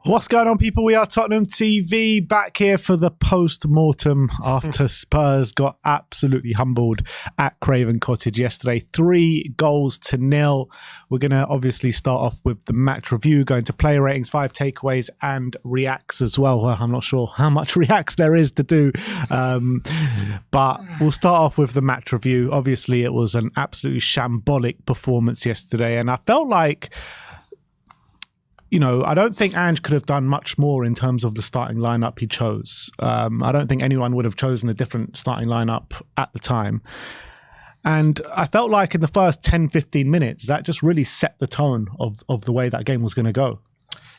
What's going on, people? We are Tottenham TV, back here for the post-mortem after Spurs got absolutely humbled at Craven Cottage yesterday. 3-0. We're going to obviously start off with the match review, going to player ratings, 5 takeaways and reacts as well. I'm not sure how much reacts there is to do, but we'll start off with the match review. Obviously, it was an absolutely shambolic performance yesterday, and I felt like, you know, I don't think Ange could have done much more in terms of the starting lineup he chose. I don't think anyone would have chosen a different starting lineup at the time. And I felt like in the first 10, 15 minutes, that just really set the tone of the way that game was going to go.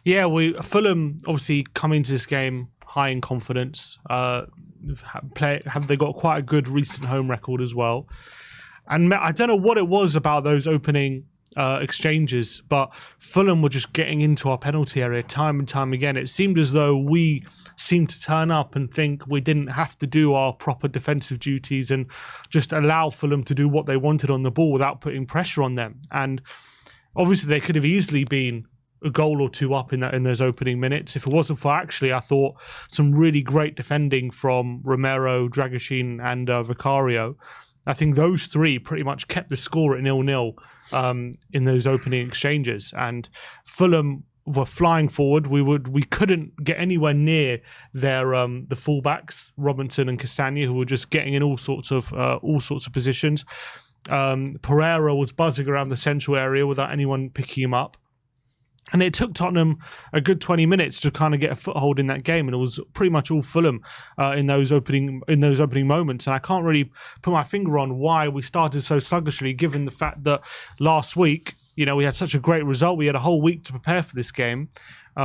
Yeah, Fulham obviously come into this game high in confidence. They got quite a good recent home record as well. And I don't know what it was about those opening exchanges, but Fulham were just getting into our penalty area time and time again. It seemed as though we seemed to turn up and think we didn't have to do our proper defensive duties and just allow Fulham to do what they wanted on the ball without putting pressure on them. And obviously they could have easily been a goal or two up in those opening minutes if it wasn't for, actually, I thought, some really great defending from Romero, Dragoshin and Vicario. I think those three pretty much kept the score at 0-0 in those opening exchanges, and Fulham were flying forward. We couldn't get anywhere near their the fullbacks, Robinson and Castagna, who were just getting in all sorts of positions. Pereira was buzzing around the central area without anyone picking him up. And it took Tottenham a good 20 minutes to kind of get a foothold in that game, and it was pretty much all Fulham in those opening moments. And I can't really put my finger on why we started so sluggishly, given the fact that last week, you know, we had such a great result. We had a whole week to prepare for this game.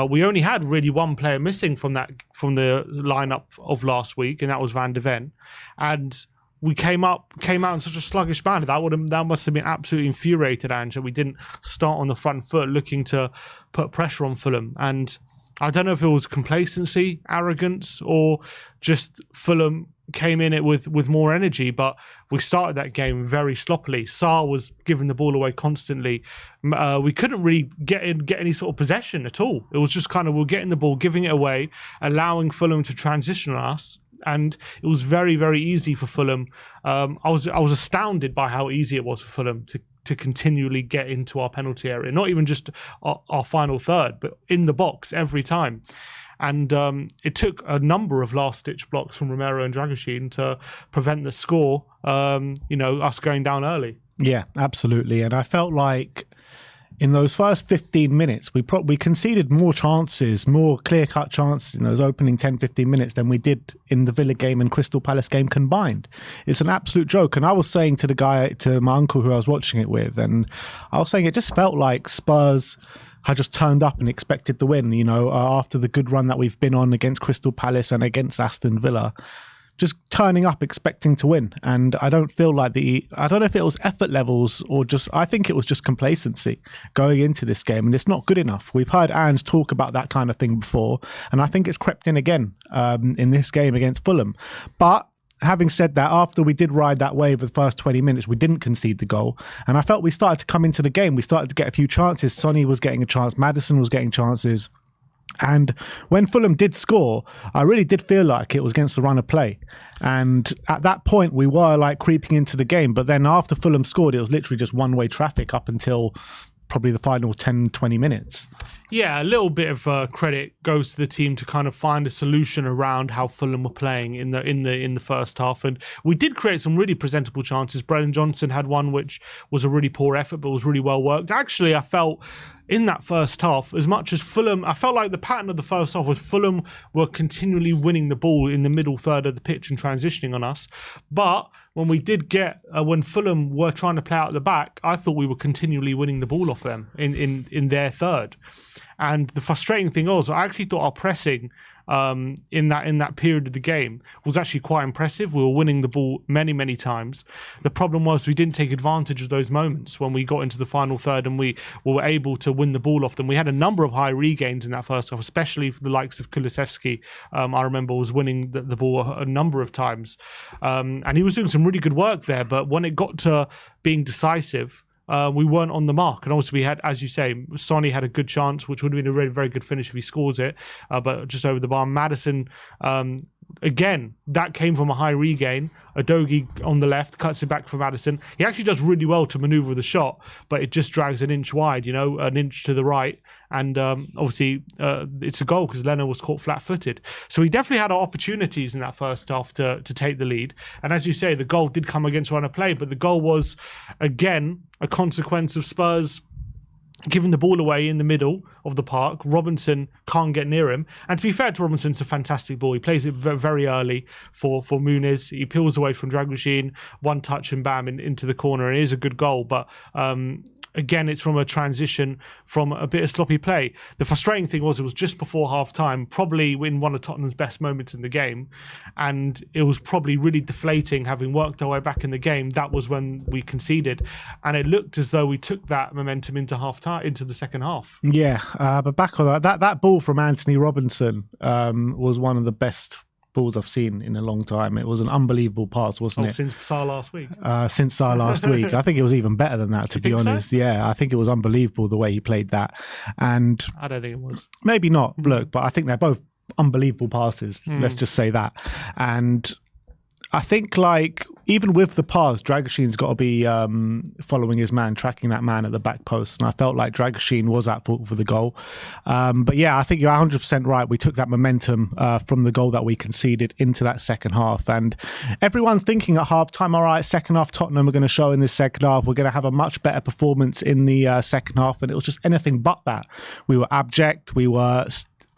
We only had really one player missing from the lineup of last week, and that was Van de Ven. And we came out in such a sluggish manner. That must have been absolutely infuriated Ange that we didn't start on the front foot looking to put pressure on Fulham. And I don't know if it was complacency, arrogance, or just Fulham came in it with more energy, but we started that game very sloppily. Sarr was giving the ball away constantly. We couldn't really get any sort of possession at all. It was just kind of, we're getting the ball, giving it away, allowing Fulham to transition on us. And it was very, very easy for Fulham. I was astounded by how easy it was for Fulham to continually get into our penalty area. Not even just our final third, but in the box every time. And it took a number of last-ditch blocks from Romero and Dragoshin to prevent the score, us going down early. Yeah, absolutely. And I felt like in those first 15 minutes, we conceded more chances, more clear-cut chances in those opening 10, 15 minutes than we did in the Villa game and Crystal Palace game combined. It's an absolute joke. And I was saying to my uncle who I was watching it with, and I was saying it just felt like Spurs had just turned up and expected the win, after the good run that we've been on against Crystal Palace and against Aston Villa. Just turning up expecting to win. And I don't feel like I don't know if it was effort levels or I think it was just complacency going into this game, and it's not good enough. We've heard Ange talk about that kind of thing before, and I think it's crept in again in this game against Fulham. But having said that, after we did ride that wave of the first 20 minutes, we didn't concede the goal, and I felt we started to come into the game. We started to get a few chances. Sonny was getting a chance. Maddison was getting chances. And when Fulham did score, I really did feel like it was against the run of play. And at that point, we were like creeping into the game. But then after Fulham scored, it was literally just one-way traffic up until probably the final 10, 20 minutes. Yeah, a little bit of credit goes to the team to kind of find a solution around how Fulham were playing in the first half, and we did create some really presentable chances. Brennan Johnson had one which was a really poor effort, but was really well worked. Actually, I felt in that first half, as much as Fulham, I felt like the pattern of the first half was Fulham were continually winning the ball in the middle third of the pitch and transitioning on us. But when we did when Fulham were trying to play out the back, I thought we were continually winning the ball off them in their third. And the frustrating thing was, I actually thought our pressing in that period of the game was actually quite impressive. We were winning the ball many, many times. The problem was we didn't take advantage of those moments when we got into the final third and we were able to win the ball off them. We had a number of high regains in that first half, especially for the likes of Kulusevski. I remember was winning the ball a number of times. And he was doing some really good work there. But when it got to being decisive, we weren't on the mark. And also we had, as you say, Sonny had a good chance, which would have been a very, very good finish if he scores it, but just over the bar. Maddison, again, that came from a high regain. Udogie on the left cuts it back for Maddison. He actually does really well to maneuver the shot, but it just drags an inch wide, an inch to the right. And obviously, it's a goal because Leno was caught flat-footed. So he definitely had opportunities in that first half to take the lead. And as you say, the goal did come against run of play, but the goal was, again, a consequence of Spurs giving the ball away in the middle of the park. Robinson can't get near him. And to be fair to Robinson, it's a fantastic ball. He plays it very early for Muniz. He peels away from Dragoshin, one touch and bam, into the corner. And it is a good goal. But again, it's from a transition from a bit of sloppy play. The frustrating thing was it was just before half-time, probably in one of Tottenham's best moments in the game. And it was probably really deflating, having worked our way back in the game. That was when we conceded. And it looked as though we took that momentum into half-time, into the second half. Yeah, but back on that ball from Anthony Robinson was one of the best balls I've seen in a long time. It was an unbelievable pass, wasn't it? Since Salah last week. Since Salah last week. I think it was even better than that, to be honest. So? Yeah, I think it was unbelievable the way he played that. And I don't think it was. Maybe not, look, but I think they're both unbelievable passes. Let's just say that. And I think, even with the pass, Dragoshin's got to be following his man, tracking that man at the back post. And I felt like Dragoshin was at fault for the goal. But yeah, I think you're 100% right. We took that momentum from the goal that we conceded into that second half. And everyone's thinking at half-time, all right, second half Tottenham are going to show in this second half. We're going to have a much better performance in the second half. And it was just anything but that. We were abject. We were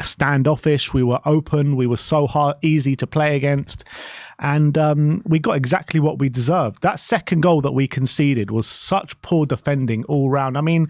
standoffish. We were open. We were so easy to play against. And we got exactly what we deserved. That second goal that we conceded was such poor defending all round. I mean,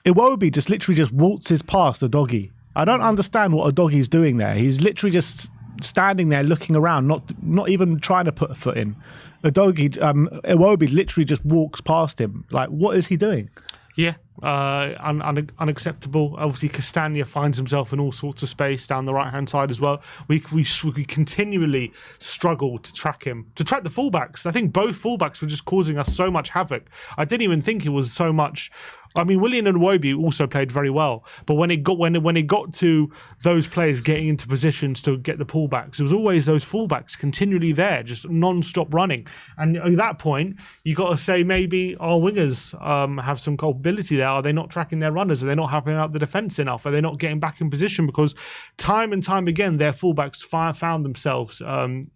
Iwobi just literally waltzes past Udogie. I don't understand what Udogie's doing there. He's literally just standing there looking around, not even trying to put a foot in. Iwobi literally just walks past him. Like, what is he doing? Yeah, unacceptable. Obviously, Castagna finds himself in all sorts of space down the right-hand side as well. We continually struggle to track him, to track the fullbacks. I think both fullbacks were just causing us so much havoc. I didn't even think it was so much. I mean, Willian and Iwobi also played very well, but when it got to those players getting into positions to get the pullbacks, it was always those fullbacks continually there, just non-stop running. And at that point, you got to say maybe our wingers have some culpability there. Are they not tracking their runners? Are they not helping out the defence enough? Are they not getting back in position? Because time and time again, their fullbacks found themselves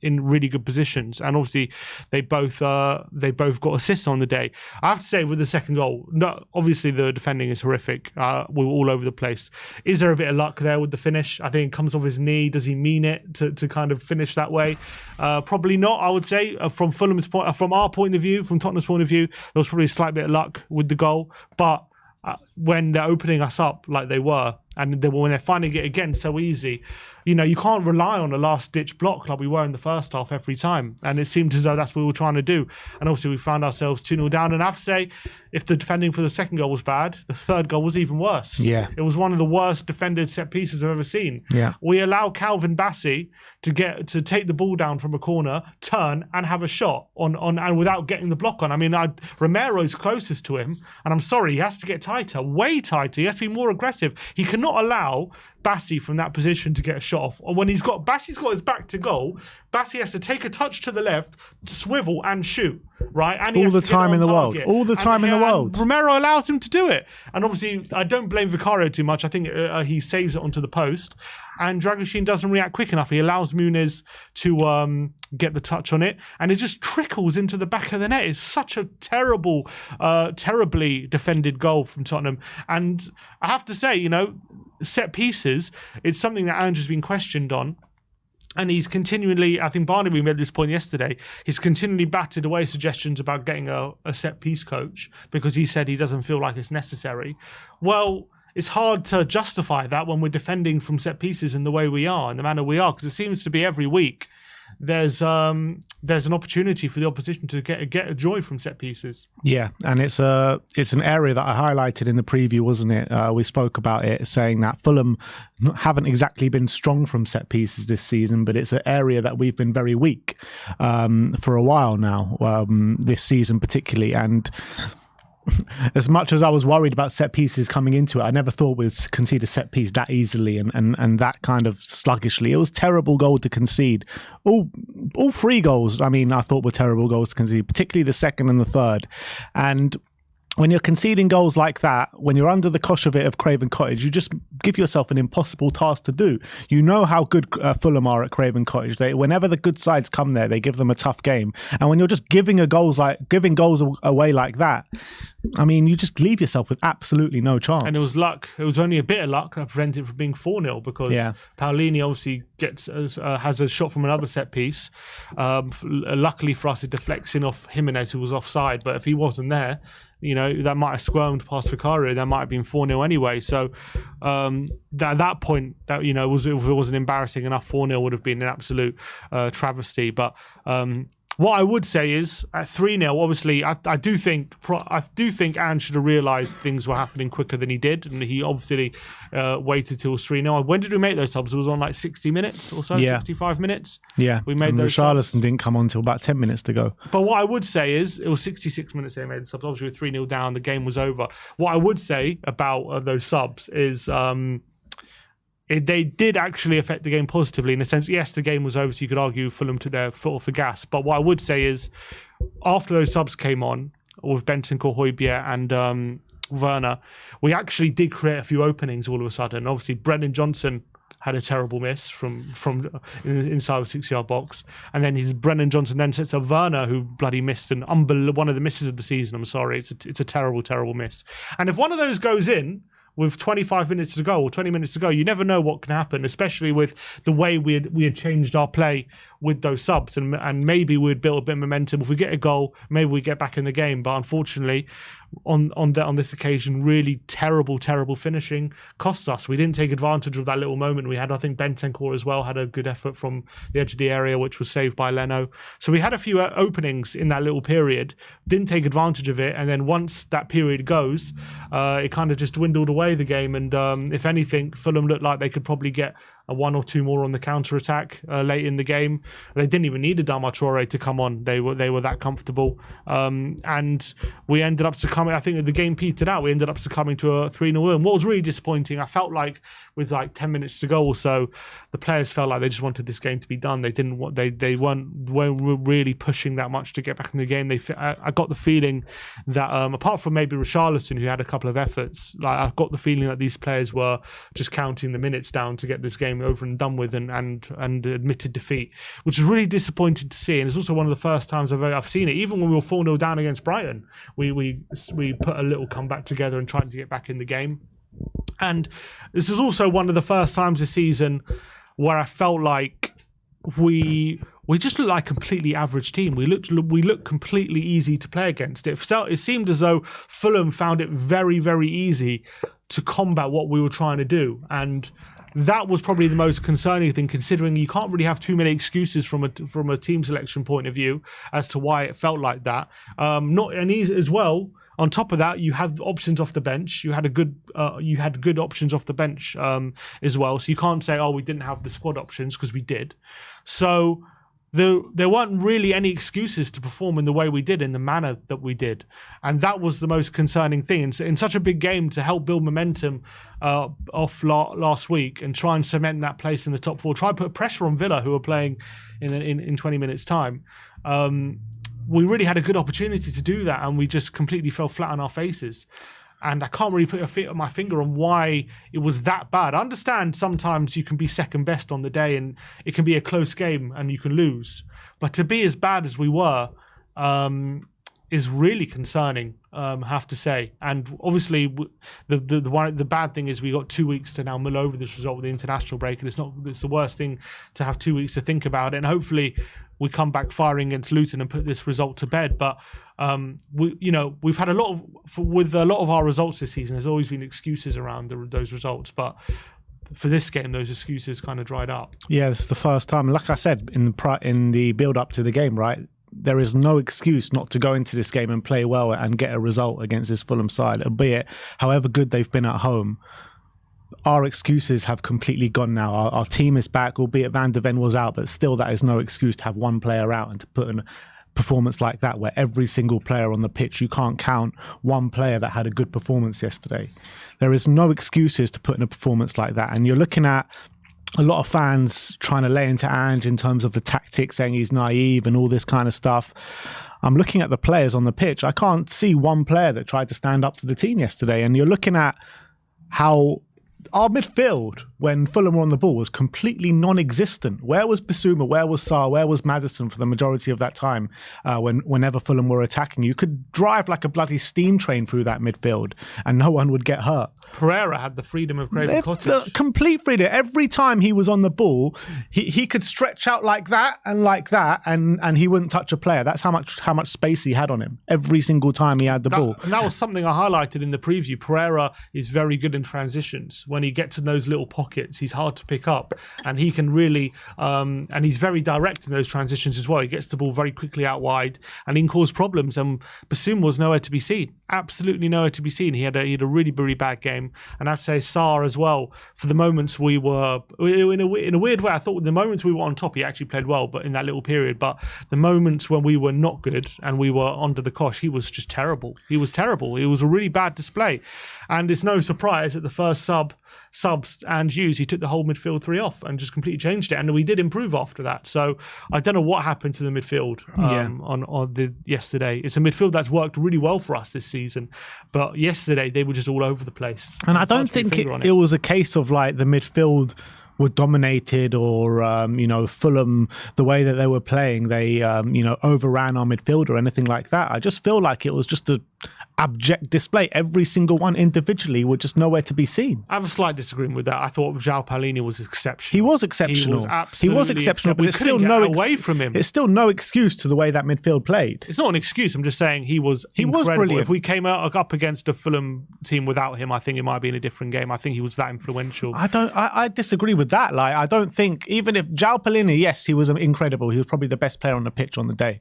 in really good positions, and obviously they both got assists on the day. I have to say, with the second goal, obviously the defending is horrific. We were all over the place. Is there a bit of luck there with the finish? I think it comes off his knee. Does he mean it to kind of finish that way? Probably not, I would say. From Fulham's point, from our point of view, from Tottenham's point of view, there was probably a slight bit of luck with the goal. But when they're opening us up like they were, and when they're finding it again so easy, you can't rely on a last-ditch block like we were in the first half every time. And it seemed as though that's what we were trying to do. And obviously we found ourselves 2-0 down. And I have to say, if the defending for the second goal was bad, the third goal was even worse. Yeah. It was one of the worst defended set pieces I've ever seen. Yeah. We allow Calvin Bassey to take the ball down from a corner, turn and have a shot on and without getting the block on. I mean, Romero's closest to him, and I'm sorry, he has to get tighter, way tighter. He has to be more aggressive. He cannot allow Bassey from that position to get a shot off. Or when Bassey's got his back to goal, Bassey has to take a touch to the left, swivel and shoot, right? And all the time in the world. All the time in the world. Romero allows him to do it. And obviously, I don't blame Vicario too much. I think he saves it onto the post. And Dragoshin doesn't react quick enough. He allows Muniz to get the touch on it. And it just trickles into the back of the net. It's such a terribly defended goal from Tottenham. And I have to say, set pieces, it's something that Andrew's been questioned on. And he's continually, I think Barnaby made this point yesterday, he's continually batted away suggestions about getting a set piece coach because he said he doesn't feel like it's necessary. Well, it's hard to justify that when we're defending from set pieces in the way we are, in the manner we are, because it seems to be every week there's an opportunity for the opposition to get a joy from set pieces. Yeah, and it's an area that I highlighted in the preview, wasn't it? We spoke about it, saying that Fulham haven't exactly been strong from set pieces this season, but it's an area that we've been very weak for a while now, this season particularly. And as much as I was worried about set pieces coming into it, I never thought we'd concede a set piece that easily and that kind of sluggishly. It was a terrible goal to concede. All three goals, I mean, I thought were terrible goals to concede, particularly the second and the third. And when you're conceding goals like that, when you're under the cosh of it of Craven Cottage, you just give yourself an impossible task to do. You know how good Fulham are at Craven Cottage. Whenever the good sides come there, they give them a tough game. And when you're just giving goals away like that, I mean, you just leave yourself with absolutely no chance. And it was luck. It was only a bit of luck that prevented it from being 4-0 because Paolini obviously has a shot from another set piece. Luckily for us, it deflects in off Jimenez, who was offside. But if he wasn't there, that might have squirmed past Vicario. That might have been 4-0 anyway. So at that point, that if it wasn't embarrassing enough, 4-0 would have been an absolute travesty. But what I would say is at 3-0, obviously, I do think Ange should have realised things were happening quicker than he did, and he obviously waited till 3-0. When did we make those subs? It was on like 60 minutes or so, 65 minutes. Yeah, we made those. Richarlison didn't come on until about 10 minutes to go. But what I would say is it was 66 minutes they made the subs. Obviously, we were 3-0 down. The game was over. What I would say about those subs is. They did actually affect the game positively in a sense. Yes, the game was over, so you could argue Fulham took their foot off the gas. But what I would say is, after those subs came on, with Bentancur, Højbjerg and Werner, we actually did create a few openings all of a sudden. Obviously, Brennan Johnson had a terrible miss from inside the 6-yard box. And then Brennan Johnson then sets up Werner, who bloody missed one of the misses of the season. I'm sorry. It's a terrible, terrible miss. And if one of those goes in, with 25 minutes to go or 20 minutes to go, you never know what can happen, especially with the way we had changed our play with those subs, and maybe we'd build a bit of momentum. If we get a goal, maybe we get back in the game. But unfortunately, on this occasion, really terrible finishing cost us. We didn't take advantage of that little moment we had. I think Bentancur as well had a good effort from the edge of the area, which was saved by Leno. So we had a few openings in that little period, didn't take advantage of it, and then once that period goes, it kind of just dwindled away the game. And if anything, Fulham looked like they could probably get a one or two more on the counter attack late in the game. They didn't even need Adama Traore to come on. They were that comfortable, and we ended up succumbing. I think the game petered out. We ended up succumbing to a 3-0 win. What was really disappointing, I felt like with like 10 minutes to go or so, the players felt like they just wanted this game to be done. They didn't want. They weren't really pushing that much to get back in the game. I got the feeling that apart from maybe Richarlison, who had a couple of efforts, like I got the feeling that these players were just counting the minutes down to get this game over and done with and admitted defeat, which is really disappointing to see. And it's also one of the first times I've seen it. Even when we were 4-0 down against Brighton, we put a little comeback together and tried to get back in the game. And this is also one of the first times this season where I felt like we just looked like a completely average team. We looked completely easy to play against. It seemed as though Fulham found it very, very easy to combat what we were trying to do. And that was probably the most concerning thing, considering you can't really have too many excuses from a team selection point of view as to why it felt like that. As well, on top of that, you have options off the bench. You had good options off the bench as well. So you can't say, we didn't have the squad options, because we did. So there weren't really any excuses to perform in the way we did, in the manner that we did. And that was the most concerning thing. In such a big game, to help build momentum off last week and try and cement that place in the top four, try and put pressure on Villa, who were playing in 20 minutes' time. We really had a good opportunity to do that, and we just completely fell flat on our faces. And I can't really put my finger on why it was that bad. I understand sometimes you can be second best on the day and it can be a close game and you can lose. But to be as bad as we were is really concerning, I have to say. And obviously, the bad thing is we got 2 weeks to now mull over this result with the international break. And it's the worst thing to have 2 weeks to think about it. And hopefully we come back firing against Luton and put this result to bed. But we've had with a lot of our results this season, there's always been excuses around those results. But for this game, those excuses kind of dried up. Yeah, it's the first time. Like I said, in the build up to the game, right? There is no excuse not to go into this game and play well and get a result against this Fulham side, albeit however good they've been at home. Our excuses have completely gone now. Our team is back, albeit Van de Ven was out, but still that is no excuse to have one player out and to put performance like that, where every single player on the pitch, you can't count one player that had a good performance yesterday. There is no excuses to put in a performance like that. And you're looking at a lot of fans trying to lay into Ange in terms of the tactics, saying he's naive and all this kind of stuff. I'm looking at the players on the pitch. I can't see one player that tried to stand up to the team yesterday. And you're looking at how our midfield, when Fulham were on the ball, was completely non-existent. Where was Bissouma? Where was Sarr? Where was Maddison for the majority of that time whenever Fulham were attacking? You could drive like a bloody steam train through that midfield and no one would get hurt. Pereira had the freedom of Craven Cottage. The complete freedom. Every time he was on the ball, he could stretch out like that, and he wouldn't touch a player. That's how much space he had on him every single time he had the ball. And that was something I highlighted in the preview. Pereira is very good in transitions. When he gets in those little pockets, he's hard to pick up, and he can really, and he's very direct in those transitions as well. He gets the ball very quickly out wide, and he can cause problems. And Bassoum was nowhere to be seen. Absolutely nowhere to be seen. He had a really, really bad game. And I have to say, Sarr as well, for the moments we were, in a weird way, I thought the moments we were on top, he actually played well, but in that little period. But the moments when we were not good and we were under the cosh, he was just terrible. He was terrible. It was a really bad display. And it's no surprise that the first subs and Hughes, he took the whole midfield three off and just completely changed it. And we did improve after that. So I don't know what happened to the midfield on the yesterday. It's a midfield that's worked really well for us this season, but yesterday they were just all over the place. And I don't think it was a case of like the midfield were dominated or, Fulham, the way that they were playing, they, overran our midfield or anything like that. I just feel like it was just a abject display. Every single one individually were just nowhere to be seen. I have a slight disagreement with that. I thought João Palhinha was exceptional. He was exceptional. He was exceptional, but it's still away from him. It's still no excuse to the way that midfield played. It's not an excuse. I'm just saying he was incredible. Brilliant. If we came up against a Fulham team without him, I think it might be in a different game. I think he was that influential. I disagree with that. Like, I don't think, even if João Palhinha, yes, he was incredible. He was probably the best player on the pitch on the day.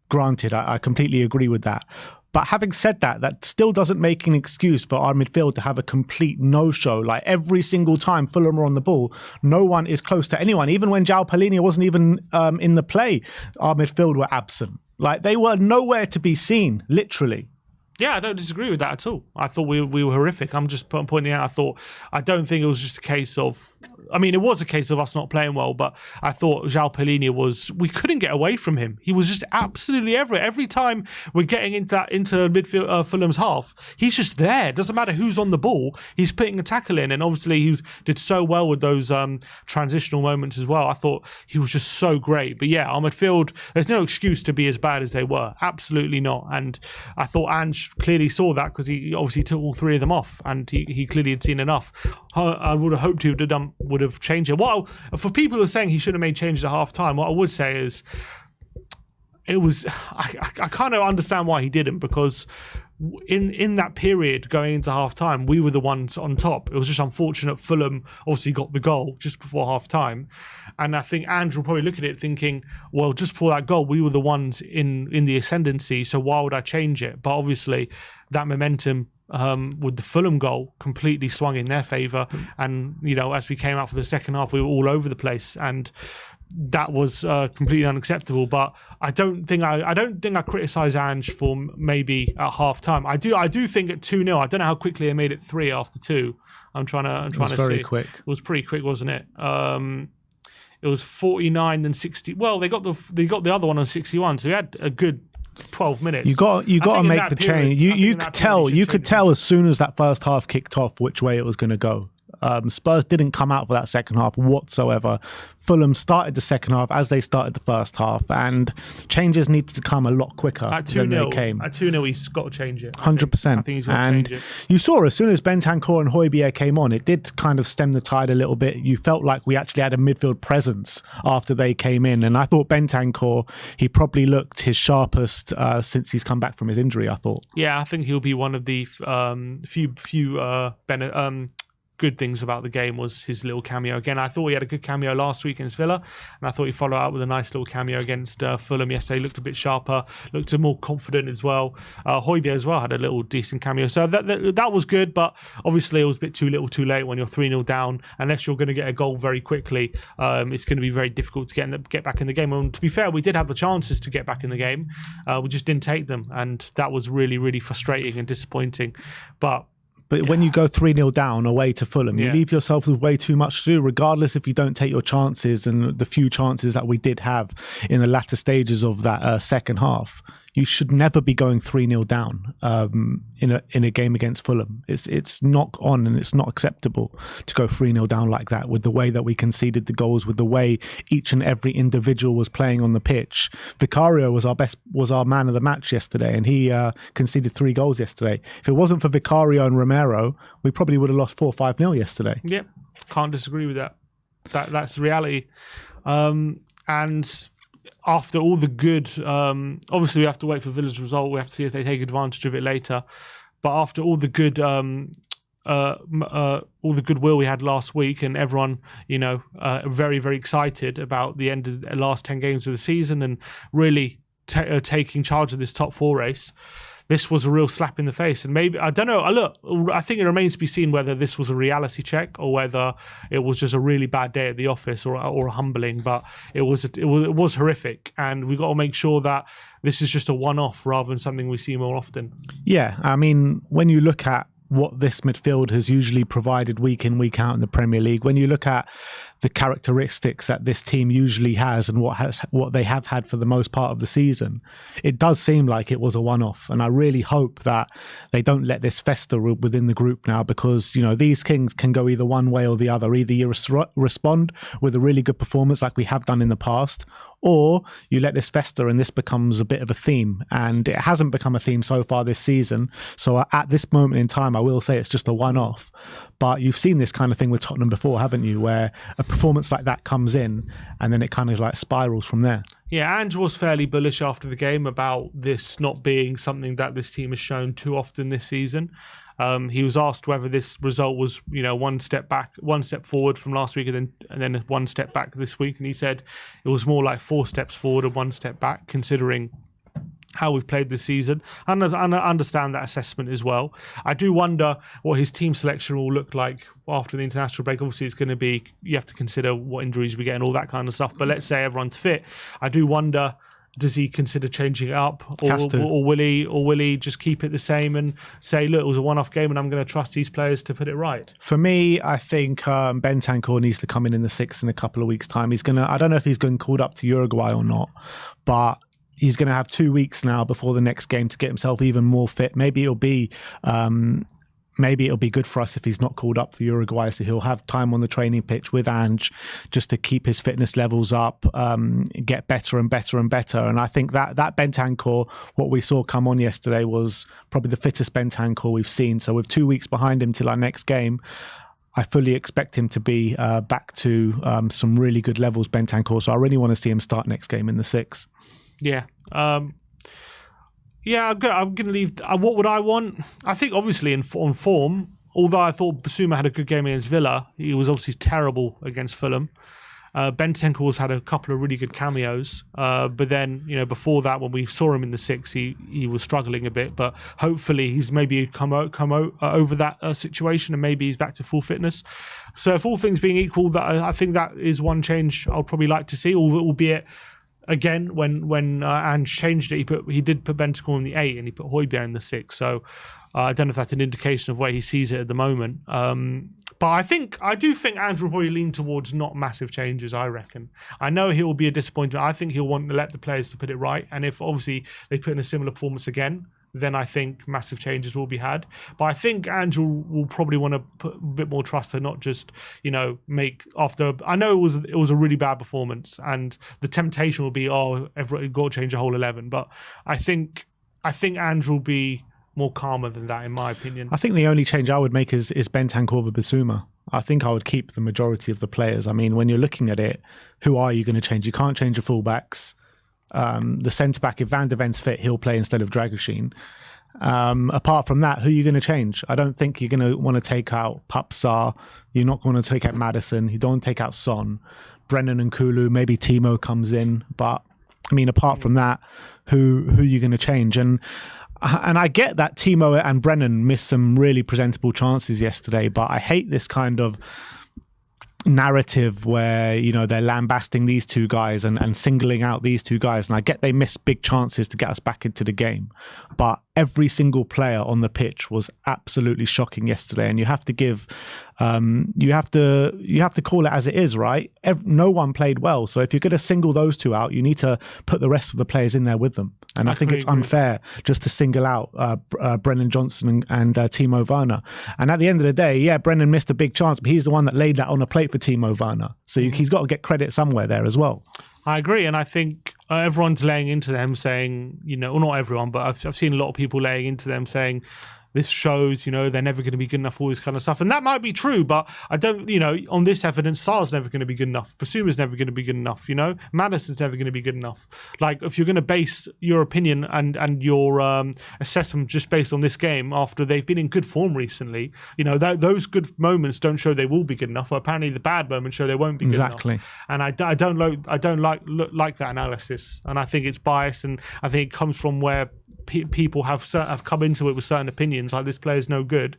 Granted, I completely agree with that. But having said that, that still doesn't make an excuse for our midfield to have a complete no-show. Like every single time Fulham are on the ball, no one is close to anyone. Even when João Palhinha wasn't even in the play, our midfield were absent. Like they were nowhere to be seen, literally. Yeah, I don't disagree with that at all. I thought we were horrific. I'm just pointing out, I don't think it was just a case of, it was a case of us not playing well, but I thought João Palhinha we couldn't get away from him. He was just absolutely everywhere. Every time we're getting into midfield, Fulham's half, he's just there. It doesn't matter who's on the ball. He's putting a tackle in, and obviously he did so well with those transitional moments as well. I thought he was just so great. But yeah, our midfield, there's no excuse to be as bad as they were. Absolutely not. And I thought Ange clearly saw that because he obviously took all three of them off, and he clearly had seen enough. I would have hoped he would have changed it. For people who are saying he should have made changes at half time, what I would say is I kind of understand why he didn't, because in that period going into half time, we were the ones on top. It was just unfortunate Fulham obviously got the goal just before half time, and I think Andrew will probably look at it thinking, well, just before that goal we were the ones in the ascendancy, so why would I change it? But obviously that momentum with the Fulham goal completely swung in their favour, and as we came out for the second half, we were all over the place, and that was completely unacceptable. But I don't think I criticise Ange for maybe at half time. I do think at 2-0, I don't know how quickly they made it 3 after 2. I'm trying to see. Very quick. It was pretty quick, wasn't it? It was 49 then 60. Well, they got the other one on 61, so we had a good 12 minutes. You got to make the change. You could tell as soon as that first half kicked off which way it was going to go. Spurs didn't come out for that second half whatsoever. Fulham started the second half as they started the first half, and changes needed to come a lot quicker than they came. At 2-0, he's got to change it. 100%. I think he's got to change it. You saw as soon as Bentancur and Højbjerg came on, it did kind of stem the tide a little bit. You felt like we actually had a midfield presence after they came in, and I thought Bentancur, he probably looked his sharpest since he's come back from his injury, I thought. Yeah, I think he'll be one of the few good things about the game was his little cameo. Again, I thought he had a good cameo last week against Villa, and I thought he followed up with a nice little cameo against Fulham yesterday. Looked a bit sharper, looked more confident as well. Højbjerg as well had a little decent cameo. So that was good, but obviously it was a bit too little too late when you're 3-0 down. Unless you're going to get a goal very quickly, it's going to be very difficult to get back in the game. And to be fair, we did have the chances to get back in the game. We just didn't take them, and that was really, really frustrating and disappointing. But when you go 3-0 down away to Fulham, you leave yourself with way too much to do, regardless if you don't take your chances, and the few chances that we did have in the latter stages of that second half. You should never be going 3-0 down in a game against Fulham. It's not on, and it's not acceptable to go 3-0 down like that, with the way that we conceded the goals, with the way each and every individual was playing on the pitch. Vicario was our man of the match yesterday, and he conceded 3 goals yesterday. If it wasn't for Vicario and Romero, we probably would have lost 4-5-0 yesterday. Yep, can't disagree with that. That's the reality. And after all the good, obviously we have to wait for Villa's result. We have to see if they take advantage of it later. But after all the good, all the goodwill we had last week, and everyone, very, very excited about the end of the last 10 games of the season, and really taking charge of this top 4 race. This was a real slap in the face, and maybe, I don't know. Look, I think it remains to be seen whether this was a reality check or whether it was just a really bad day at the office or a humbling. But it was horrific, and we got to make sure that this is just a one-off rather than something we see more often. Yeah, I mean, when you look at what this midfield has usually provided week in, week out in the Premier League, when you look at the characteristics that this team usually has and what they have had for the most part of the season, it does seem like it was a one-off. And I really hope that they don't let this fester within the group now, because these Kings can go either one way or the other. Either you respond with a really good performance like we have done in the past, or you let this fester and this becomes a bit of a theme. And it hasn't become a theme so far this season. So at this moment in time, I will say it's just a one-off. But you've seen this kind of thing with Tottenham before, haven't you? Where a performance like that comes in and then it kind of like spirals from there. Yeah, Ange was fairly bullish after the game about this not being something that this team has shown too often this season. He was asked whether this result was, one step forward from last week, and then 1 step back this week, and he said it was more like 4 steps forward and 1 step back, considering how we've played this season. And I understand that assessment as well. I do wonder what his team selection will look like after the international break. Obviously, it's going to be, you have to consider what injuries we get and all that kind of stuff. But let's say everyone's fit. I do wonder, does he consider changing it up, or will he just keep it the same and say, look, it was a one-off game and I'm going to trust these players to put it right? For me, I think Bentancur needs to come in the 6th in a couple of weeks' time. I don't know if he's going called up to Uruguay or not, but he's going to have 2 weeks now before the next game to get himself even more fit. Maybe it'll be good for us if he's not called up for Uruguay, so he'll have time on the training pitch with Ange just to keep his fitness levels up, get better and better and better. And I think that Bentancur, what we saw come on yesterday, was probably the fittest Bentancur we've seen. So with 2 weeks behind him till our next game, I fully expect him to be back to some really good levels, Bentancur. So I really want to see him start next game in the 6th. Yeah. I'm going to leave. What would I want? I think obviously on form, although I thought Basuma had a good game against Villa, he was obviously terrible against Fulham. Bentancur's had a couple of really good cameos. But then, before that, when we saw him in the 6th, he was struggling a bit. But hopefully he's maybe come over that situation, and maybe he's back to full fitness. So if all things being equal, I think that is one change I'll probably like to see, albeit, again, when Ange changed it, he did put Bentancur in the 8 and he put Højbjerg in the 6. So I don't know if that's an indication of where he sees it at the moment. But I do think Ange will probably lean towards not massive changes, I reckon. I know he will be a disappointment. I think he'll want to let the players to put it right. And if obviously they put in a similar performance again, then I think massive changes will be had. But I think Angel will probably want to put a bit more trust and not just, make after. I know it was a really bad performance, and the temptation will be, everyone got to change the whole 11. But I think Angel will be more calmer than that, in my opinion. I think the only change I would make is Bentancur over Basuma. I think I would keep the majority of the players. I mean, when you're looking at it, who are you going to change? You can't change the fullbacks. The centre-back, if Van der Ven's fit, he'll play instead of Dragoshin. Apart from that, who are you going to change? I don't think you're going to want to take out Papsar. You're not going to take out Maddison. You don't want to take out Son. Brennan and Kulu, maybe Timo comes in. But, I mean, apart from that, who are you going to change? And I get that Timo and Brennan missed some really presentable chances yesterday, but I hate this kind of narrative where, you know, they're lambasting these two guys and singling out these two guys. And I get they missed big chances to get us back into the game, but every single player on the pitch was absolutely shocking yesterday. And you have to give, you have to call it as it is, right? No one played well. So if you're going to single those two out, you need to put the rest of the players in there with them. And I think it's unfair just to single out Brennan Johnson and Timo Werner. And at the end of the day, yeah, Brennan missed a big chance, but he's the one that laid that on a plate for Timo Werner. So he's got to get credit somewhere there as well. I agree, and I think everyone's laying into them saying, you know, well, not everyone, but I've seen a lot of people laying into them saying, this shows, you know, they're never going to be good enough, all this kind of stuff. And that might be true, but I don't, you know, on this evidence, Sar's never going to be good enough. Basuma's never going to be good enough, you know? Maddison's never going to be good enough. Like, if you're going to base your opinion and your assessment just based on this game after they've been in good form recently, you know, those good moments don't show they will be good enough. Or apparently the bad moments show they won't be good enough. And I don't like that analysis. And I think it's biased, and I think it comes from where people have come into it with certain opinions, like this player's no good,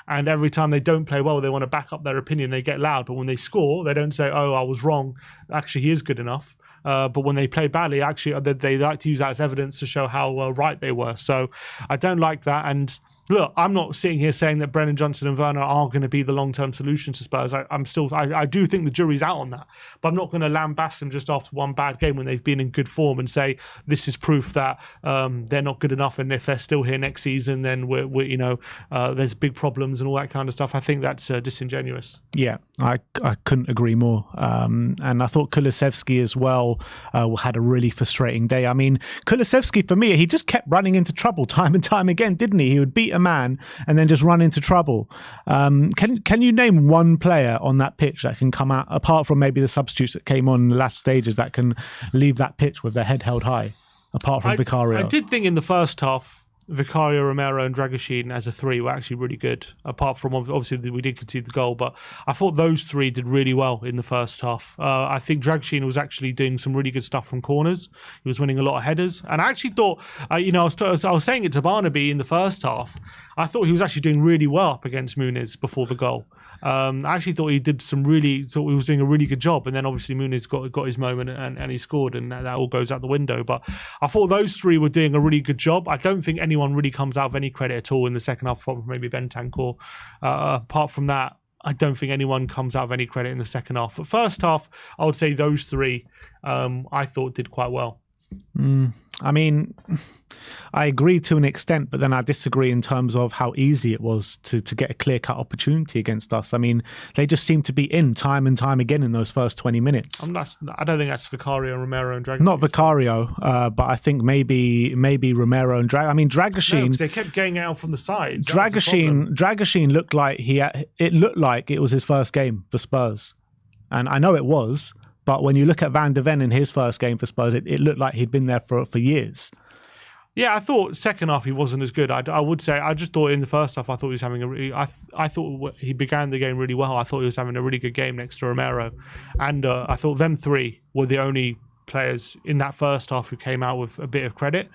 and every time they don't play well, they want to back up their opinion, they get loud. But when they score, they don't say, oh, I was wrong, actually he is good enough. But when they play badly, actually they like to use that as evidence to show how right they were. So I don't like that. And look, I'm not sitting here saying that Brennan Johnson and Werner are going to be the long-term solution to Spurs. I do think the jury's out on that, but I'm not going to lambast them just after one bad game when they've been in good form and say this is proof that they're not good enough, and if they're still here next season, then we're you know, there's big problems and all that kind of stuff. I think that's disingenuous. Yeah, I couldn't agree more. And I thought Kulusevski as well had a really frustrating day. I mean, Kulusevski, for me, he just kept running into trouble time and time again, didn't he? He would beat a man and then just run into trouble. Can you name one player on that pitch that can come out, apart from maybe the substitutes that came on in the last stages, that can leave that pitch with their head held high, apart from Vicario? I did think in the first half, Vicario, Romero and Dragoshin as a three were actually really good, apart from obviously we did concede the goal, but I thought those three did really well in the first half. I think Dragoshin was actually doing some really good stuff from corners. He was winning a lot of headers, and I actually thought, you know, I was saying it to Barnaby in the first half, I thought he was actually doing really well up against Muniz before the goal. I actually thought he was doing a really good job, and then obviously Muniz got his moment and he scored, and that all goes out the window. But I thought those three were doing a really good job. I don't think anyone really comes out of any credit at all in the second half, apart from maybe Bentancur. Apart from that, I don't think anyone comes out of any credit in the second half. But first half, I would say those three I thought did quite well. I mean, I agree to an extent, but then I disagree in terms of how easy it was to get a clear-cut opportunity against us. I mean, they just seem to be in time and time again in those first 20 minutes. I don't think that's Vicario, Romero and Dragoshin. Not Vicario, but I think maybe Romero and Dragoshin. I mean, Dragoshin... No, because they kept getting out from the sides. Dragoshin looked like it looked like it was his first game for Spurs. And I know it was, but when you look at Van de Ven in his first game for Spurs, it looked like he'd been there for years. Yeah, I thought second half he wasn't as good. I would say, I just thought in the first half, I thought he was having I thought he began the game really well. I thought he was having a really good game next to Romero. And I thought them three were the only players in that first half who came out with a bit of credit.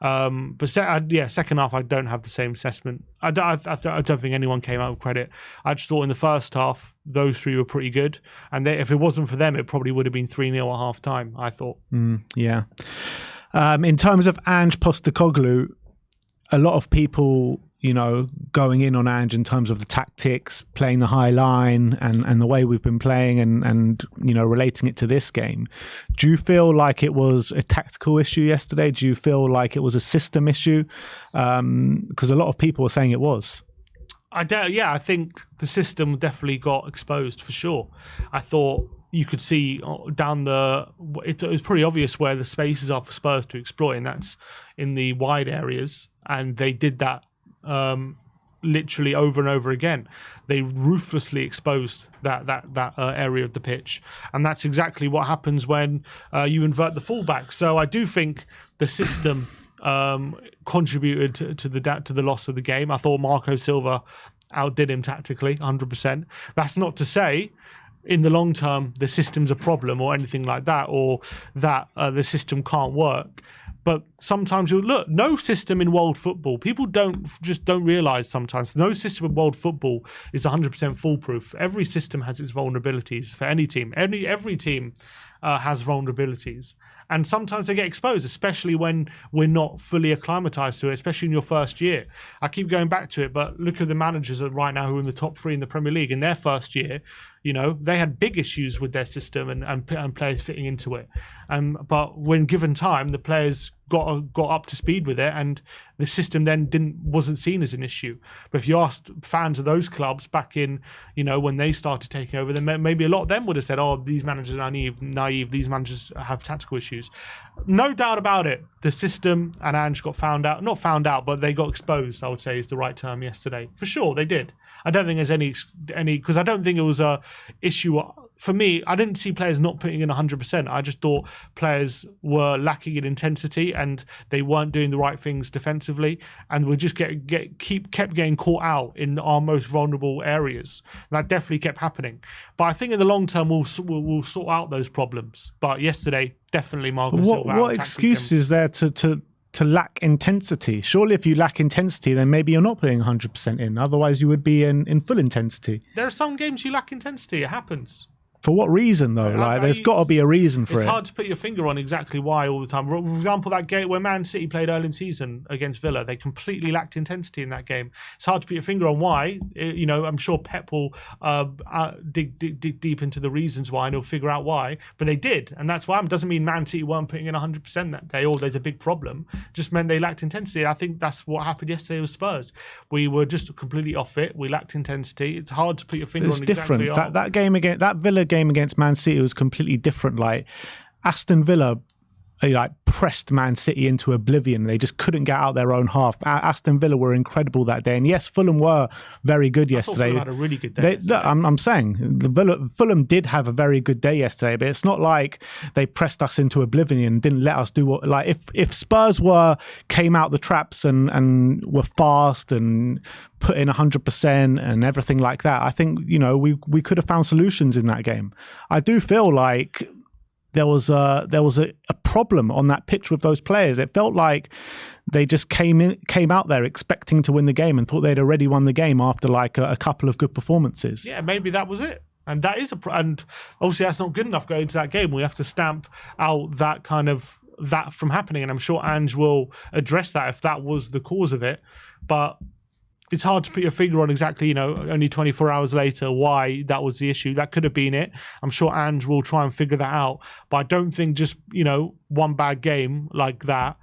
But second half, I don't have the same assessment. I don't think anyone came out with credit. I just thought in the first half, those three were pretty good. And if it wasn't for them, it probably would have been 3-0 at half time, I thought. Yeah. In terms of Ange Postecoglou, a lot of people, you know, going in on Ange in terms of the tactics, playing the high line and the way we've been playing and you know, relating it to this game. Do you feel like it was a tactical issue yesterday? Do you feel like it was a system issue? Because a lot of people were saying it was. I think the system definitely got exposed for sure. I thought you could see it was pretty obvious where the spaces are for Spurs to exploit, and that's in the wide areas. And they did that literally over and over again. They ruthlessly exposed that area of the pitch, and that's exactly what happens when you invert the fullback. So I do think the system contributed to the loss of the game. I thought Marco Silva outdid him tactically, 100%. That's not to say in the long term the system's a problem or anything like that, or that the system can't work. But sometimes you look, no system in world football, people don't realise sometimes, no system in world football is 100% foolproof. Every system has its vulnerabilities for any team. Every team has vulnerabilities. And sometimes they get exposed, especially when we're not fully acclimatized to it, especially in your first year. I keep going back to it, but look at the managers right now who are in the top 3 in the Premier League. In their first year, you know, they had big issues with their system and players fitting into it. But when given time, the players got up to speed with it, and the system then wasn't seen as an issue. But if you asked fans of those clubs back in, you know, when they started taking over, then maybe a lot of them would have said, "Oh, these managers are naive. These managers have tactical issues." No doubt about it. The system and Ange got not found out, but they got exposed, I would say is the right term yesterday. For sure, they did. I don't think there's any because I don't think it was a issue. For me, I didn't see players not putting in 100%. I just thought players were lacking in intensity and they weren't doing the right things defensively, and we just kept getting caught out in our most vulnerable areas. And that definitely kept happening. But I think in the long term we'll sort out those problems. But yesterday, definitely Marco Silva. What excuse is there to lack intensity? Surely if you lack intensity, then maybe you're not putting 100% in. Otherwise, you would be in full intensity. There are some games you lack intensity. It happens. For what reason, though? There's got to be a reason for it. It's hard to put your finger on exactly why all the time. For example, that game where Man City played early in season against Villa, they completely lacked intensity in that game. It's hard to put your finger on why. You know, I'm sure Pep will dig deep into the reasons why, and he'll figure out why. But they did, and that's why. It doesn't mean Man City weren't putting in 100% that day, or there's a big problem. It just meant they lacked intensity. I think that's what happened yesterday with Spurs. We were just completely off it. We lacked intensity. It's hard to put your finger on exactly. It's different. That game against that Villa game against Man City was completely different. Like Aston Villa, they pressed Man City into oblivion. They just couldn't get out their own half. Aston Villa were incredible that day, and yes, Fulham were very good yesterday. Fulham had a really good day. I'm saying Fulham did have a very good day yesterday, but it's not like they pressed us into oblivion and didn't let us do what. Like if Spurs came out the traps and were fast and put in 100% and everything like that, I think, you know, we could have found solutions in that game. I do feel like there was a problem on that pitch with those players. It felt like they just came out there expecting to win the game and thought they'd already won the game after like a couple of good performances. Yeah, maybe that was it. And that is and obviously that's not good enough going into that game. We have to stamp out that from happening, and I'm sure Ange will address that if that was the cause of it. But it's hard to put your finger on exactly, you know, only 24 hours later, why that was the issue. That could have been it. I'm sure Ange will try and figure that out. But I don't think just, you know, one bad game like that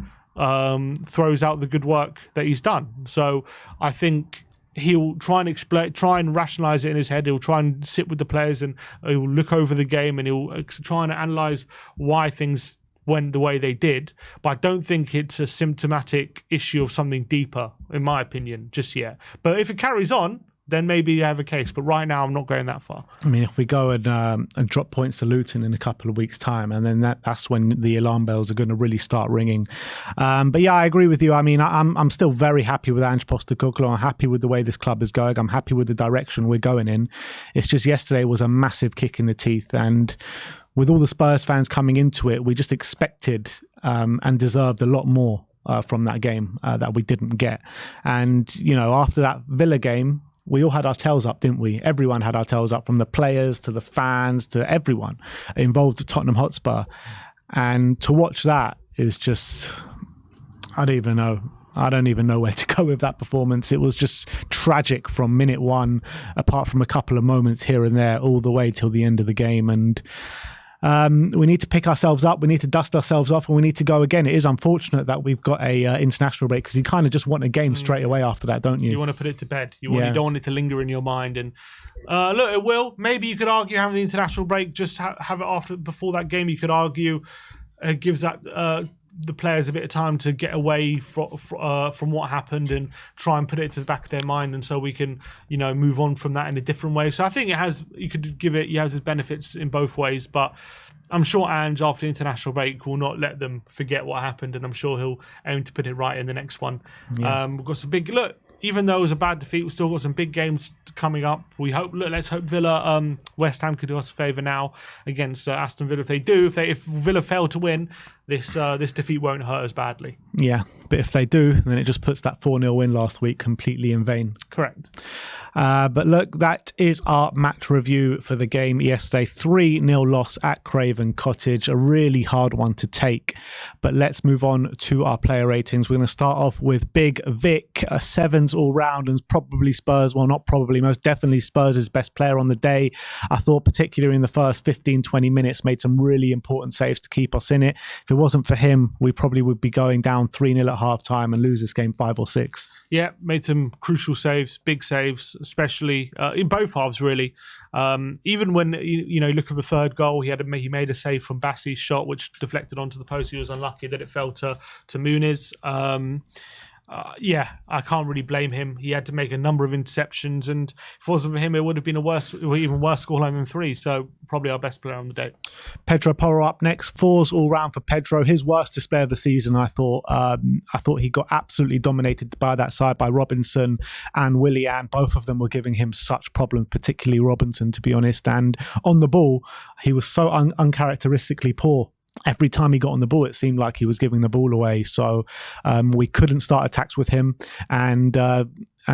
throws out the good work that he's done. So I think he'll try and rationalize it in his head. He'll try and sit with the players and he'll look over the game and he'll try and analyze why things went the way they did, but I don't think it's a symptomatic issue of something deeper, in my opinion, just yet. But if it carries on, then maybe you have a case. But right now, I'm not going that far. I mean, if we go and drop points to Luton in a couple of weeks' time, and then that's when the alarm bells are going to really start ringing. But yeah, I agree with you. I mean, I'm still very happy with Ange Postecoglou. I'm happy with the way this club is going. I'm happy with the direction we're going in. It's just yesterday was a massive kick in the teeth, and with all the Spurs fans coming into it, we just expected and deserved a lot more from that game that we didn't get. And, you know, after that Villa game, we all had our tails up, didn't we? Everyone had our tails up, from the players to the fans to everyone involved at Tottenham Hotspur. And to watch that is just, I don't even know where to go with that performance. It was just tragic from minute one, apart from a couple of moments here and there, all the way till the end of the game. And we need to pick ourselves up. We need to dust ourselves off, and we need to go again. It is unfortunate that we've got a international break, because you kind of just want a game straight away after that, don't you? You want to put it to bed. You don't want it to linger in your mind. And look, it will. Maybe you could argue having the international break, just have it before that game. You could argue gives that the players a bit of time to get away from what happened and try and put it to the back of their mind, and so we can, move on from that in a different way. So I think he has its benefits in both ways, but I'm sure Ange, after the international break, will not let them forget what happened, and I'm sure he'll aim to put it right in the next one. Yeah. We've got some big look. Even though it was a bad defeat, we've still got some big games coming up. Let's hope Villa, West Ham could do us a favour now against Aston Villa. If Villa fail to win, this defeat won't hurt as badly. Yeah, but if they do, then it just puts that 4-0 win last week completely in vain. Correct. But look, that is our match review for the game yesterday. 3-0 loss at Craven Cottage, a really hard one to take. But let's move on to our player ratings. We're going to start off with Big Vic, a 7s all round, and probably Spurs, well, not probably, most definitely Spurs' best player on the day. I thought particularly in the first 15-20 minutes made some really important saves to keep us in it. If it wasn't for him, we probably would be going down 3-0 at half time and lose this game 5 or 6. Yeah, made some crucial saves, big saves, especially in both halves, really. Even when look at the third goal, he made a save from Bassi's shot, which deflected onto the post. He was unlucky that it fell to Muniz. I can't really blame him. He had to make a number of interceptions, and if it wasn't for him, it would have been even worse scoreline than 3. So probably our best player on the day. Pedro Porro up next. 4s all round for Pedro. His worst display of the season, I thought. I thought he got absolutely dominated by that side by Robinson and Willian. Both of them were giving him such problems, particularly Robinson, to be honest. And on the ball, he was so uncharacteristically poor. Every time he got on the ball, it seemed like he was giving the ball away. So we couldn't start attacks with him, and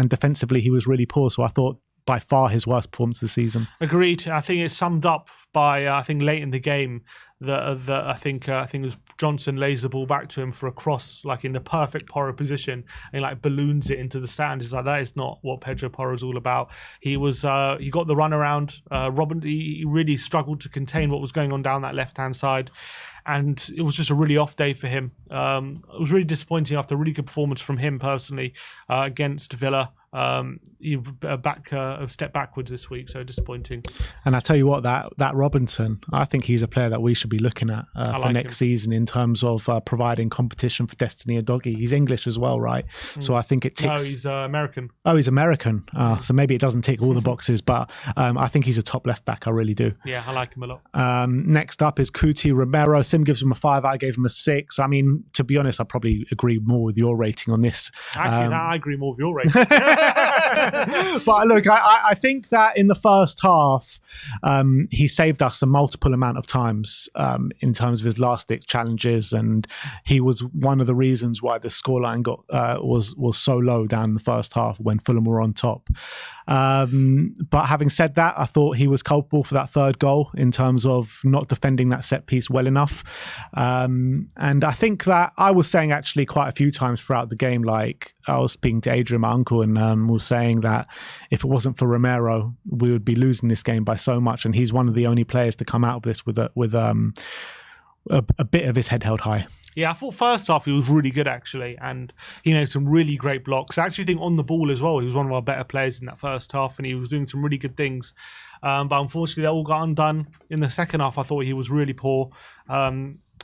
defensively he was really poor. So I thought by far his worst performance of the season. Agreed. I think it's summed up by late in the game that I think it was Johnson lays the ball back to him for a cross, like in the perfect Porro position, and like balloons it into the stands. It's like, that is not what Pedro Porro is all about. He got the run around. He really struggled to contain what was going on down that left hand side. And it was just a really off day for him. It was really disappointing after a really good performance from him personally against Villa. He a step backwards this week, so disappointing. And I tell you what, that Robinson, I think he's a player that we should be looking at for next season in terms of providing competition for Destiny Udogie. He's English as well, right? So I think it ticks. No, he's American. Oh, he's American. So maybe it doesn't tick all the boxes, but I think he's a top left back. I really do. Yeah, I like him a lot. Next up is Cuti Romero. Sim gives him a 5. I gave him a 6. I mean, to be honest, I probably agree more with your rating on this. Actually, I agree more with your rating. But look, I think that in the first half, he saved us a multiple amount of times in terms of his last ditch challenges, and he was one of the reasons why the scoreline was so low down in the first half when Fulham were on top. But having said that, I thought he was culpable for that third goal in terms of not defending that set piece well enough. And I think that I was saying actually quite a few times throughout the game, like I was speaking to Adrian, my uncle, and was saying that if it wasn't for Romero, we would be losing this game by so much. And he's one of the only players to come out of this with a bit of his head held high. Yeah, I thought first half he was really good actually, and he made some really great blocks. I actually think on the ball as well, he was one of our better players in that first half, and he was doing some really good things. But unfortunately, they all got undone in the second half. I thought he was really poor.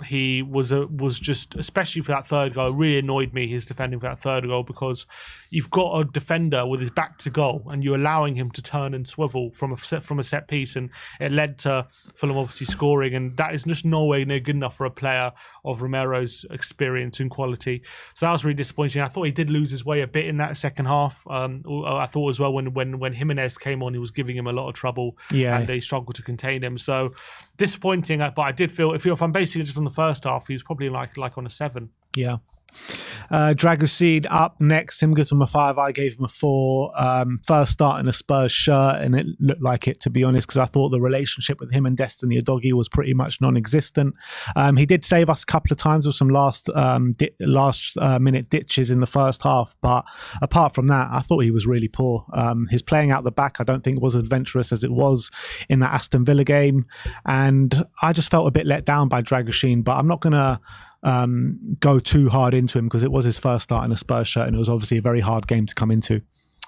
He was just, especially for that third goal, really annoyed me, his defending for that third goal, because you've got a defender with his back to goal and you're allowing him to turn and swivel from a set piece, and it led to Fulham obviously scoring, and that is just no way near good enough for a player of Romero's experience and quality. So that was really disappointing. I thought he did lose his way a bit in that second half. I thought as well when Jimenez came on, he was giving him a lot of trouble, and they struggled to contain him. So disappointing, but I did feel if I'm basically just on the first half, he was probably like on a 7. Yeah. Dragoseed up next. Him gives him a 5. I gave him a 4. First start in a Spurs shirt, and it looked like it, to be honest, because I thought the relationship with him and Destiny Udogie was pretty much non-existent. He did save us a couple of times with some last minute ditches in the first half, but apart from that, I thought he was really poor. His playing out the back, I don't think was as adventurous as it was in that Aston Villa game, and I just felt a bit let down by Dragoseed. But I'm not going to go too hard into him because it was his first start in a Spurs shirt, and it was obviously a very hard game to come into.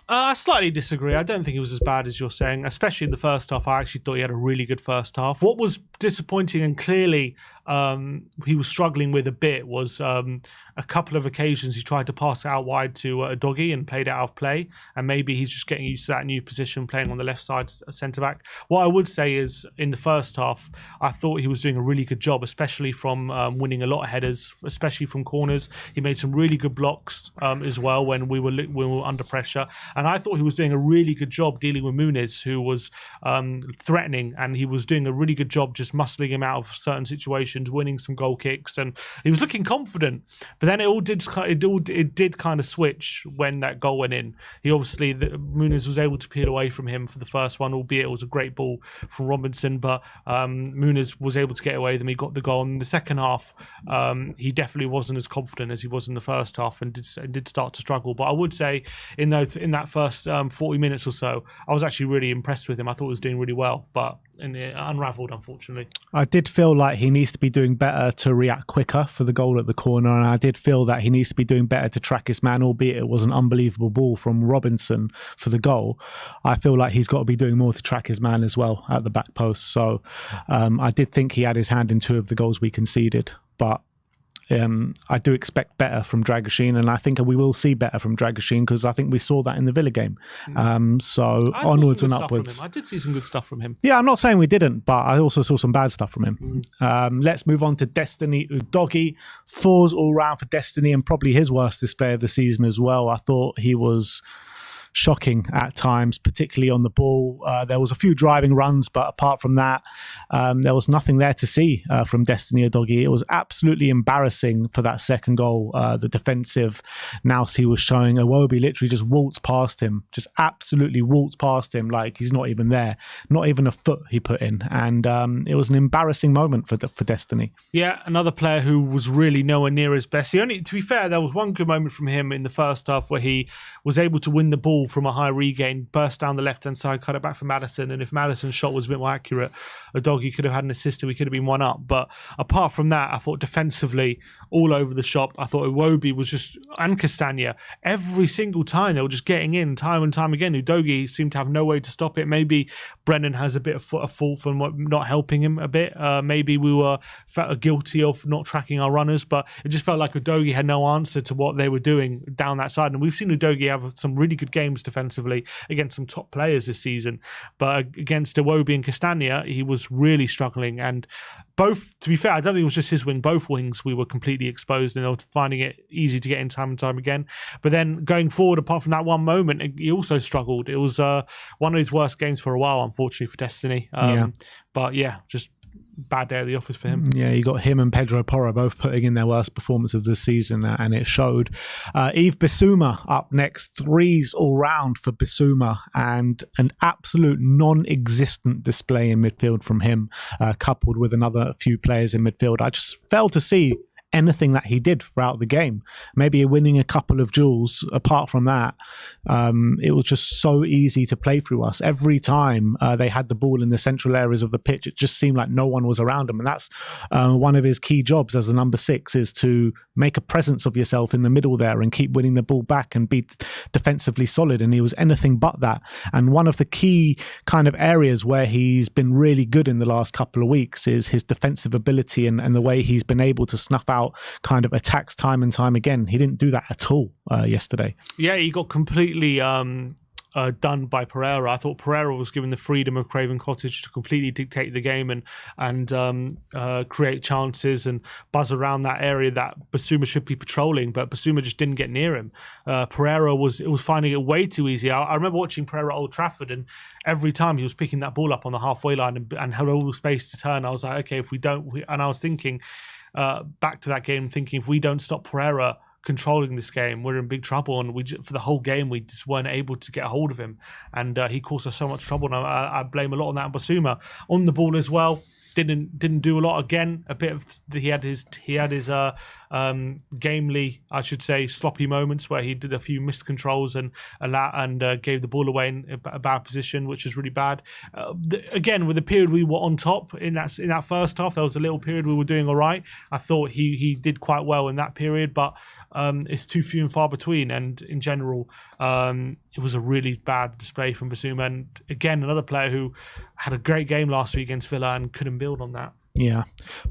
I slightly disagree. I don't think it was as bad as you're saying, especially in the first half. I actually thought he had a really good first half. What was disappointing, and clearly he was struggling with a bit was a couple of occasions he tried to pass it out wide to a doggy and played it out of play, and maybe he's just getting used to that new position, playing on the left side centre back. What I would say is in the first half, I thought he was doing a really good job, especially from winning a lot of headers, especially from corners. He made some really good blocks as well when we were under pressure, and I thought he was doing a really good job dealing with Muniz, who was threatening, and he was doing a really good job just muscling him out of certain situations, winning some goal kicks, and he was looking confident. But then it did kind of switch when that goal went in. Muniz was able to peel away from him for the first one, albeit it was a great ball from Robinson, but Muniz was able to get away with him. He got the goal. In the second half, he definitely wasn't as confident as he was in the first half, and did start to struggle. But I would say in that first 40 minutes or so, I was actually really impressed with him. I thought he was doing really well, but it unravelled, unfortunately. I did feel like he needs to be doing better to react quicker for the goal at the corner, and I did feel that he needs to be doing better to track his man, albeit it was an unbelievable ball from Robinson for the goal. I feel like he's got to be doing more to track his man as well at the back post. So I did think he had his hand in two of the goals we conceded, but I do expect better from Dragoshin, and I think we will see better from Dragoshin because I think we saw that in the Villa game. So onwards and upwards. I did see some good stuff from him. Yeah, I'm not saying we didn't, but I also saw some bad stuff from him. Let's move on to Destiny Udogie. 4s all round for Destiny, and probably his worst display of the season as well. I thought he was shocking at times, particularly on the ball. There was a few driving runs, but apart from that, there was nothing there to see from Destiny Udogie. It was absolutely embarrassing for that second goal. The defensive nous he was showing, Iwobi literally just waltzed past him, just absolutely waltzed past him like he's not even there, not even a foot he put in. And it was an embarrassing moment for Destiny. Yeah, another player who was really nowhere near his best. To be fair, there was one good moment from him in the first half where he was able to win the ball from a high regain, burst down the left-hand side, cut it back for Maddison, and if Maddison's shot was a bit more accurate, Udogie could have had an assist and we could have been 1-up. But apart from that, I thought defensively, all over the shop. I thought Iwobi was just, and Castagna, every single time they were just getting in time and time again. Udogie seemed to have no way to stop it. Maybe Brennan has a bit of a fault for not helping him a bit. Maybe we were guilty of not tracking our runners, but it just felt like Udogie had no answer to what they were doing down that side. And we've seen Udogie have some really good games defensively against some top players this season, but against Iwobi and Castagna, he was really struggling. And both, to be fair, I don't think it was just his wing, both wings we were completely exposed and they were finding it easy to get in time and time again. But then going forward, apart from that one moment, he also struggled. It was one of his worst games for a while, unfortunately, for Destiny. But yeah, just bad day at the office for him. Yeah, you got him and Pedro Porro both putting in their worst performance of the season, and it showed. Yves Bissouma up next. 3s all round for Bissouma, and an absolute non-existent display in midfield from him, coupled with another few players in midfield. I just failed to see anything that he did throughout the game. Maybe winning a couple of duels. Apart from that, it was just so easy to play through us. Every time they had the ball in the central areas of the pitch, it just seemed like no one was around him. And that's one of his key jobs as the number 6, is to make a presence of yourself in the middle there and keep winning the ball back and be defensively solid. And he was anything but that. And one of the key kind of areas where he's been really good in the last couple of weeks is his defensive ability and the way he's been able to snuff out kind of attacks time and time again. He didn't do that at all yesterday. Yeah, he got completely done by Pereira. I thought Pereira was given the freedom of Craven Cottage to completely dictate the game and create chances and buzz around that area that Bissouma should be patrolling, but Bissouma just didn't get near him. Pereira was finding it way too easy. I remember watching Pereira at Old Trafford, and every time he was picking that ball up on the halfway line and had all the space to turn, I was like, okay, if we don't, and I was thinking back to that game, thinking if we don't stop Pereira controlling this game, we're in big trouble. And for the whole game, we just weren't able to get a hold of him, and he caused us so much trouble. And I blame a lot on that. Bissouma on the ball as well didn't do a lot again. A bit of he had his gamely, I should say, sloppy moments where he did a few missed controls and gave the ball away in a bad position, which was really bad. Again, with the period we were on top in that first half, there was a little period we were doing all right. I thought he did quite well in that period, but it's too few and far between. And in general, it was a really bad display from Bissouma. And again, another player who had a great game last week against Villa and couldn't build on that. Yeah.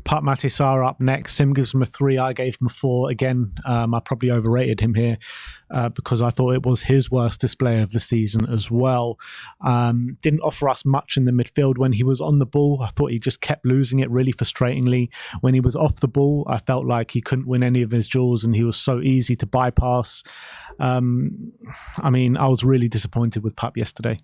Pat Matisar up next. Sim gives him a 3. I gave him a 4. Again, I probably overrated him here because I thought it was his worst display of the season as well. Didn't offer us much in the midfield when he was on the ball. I thought he just kept losing it really frustratingly. When he was off the ball, I felt like he couldn't win any of his duels and he was so easy to bypass. I was really disappointed with Pup yesterday.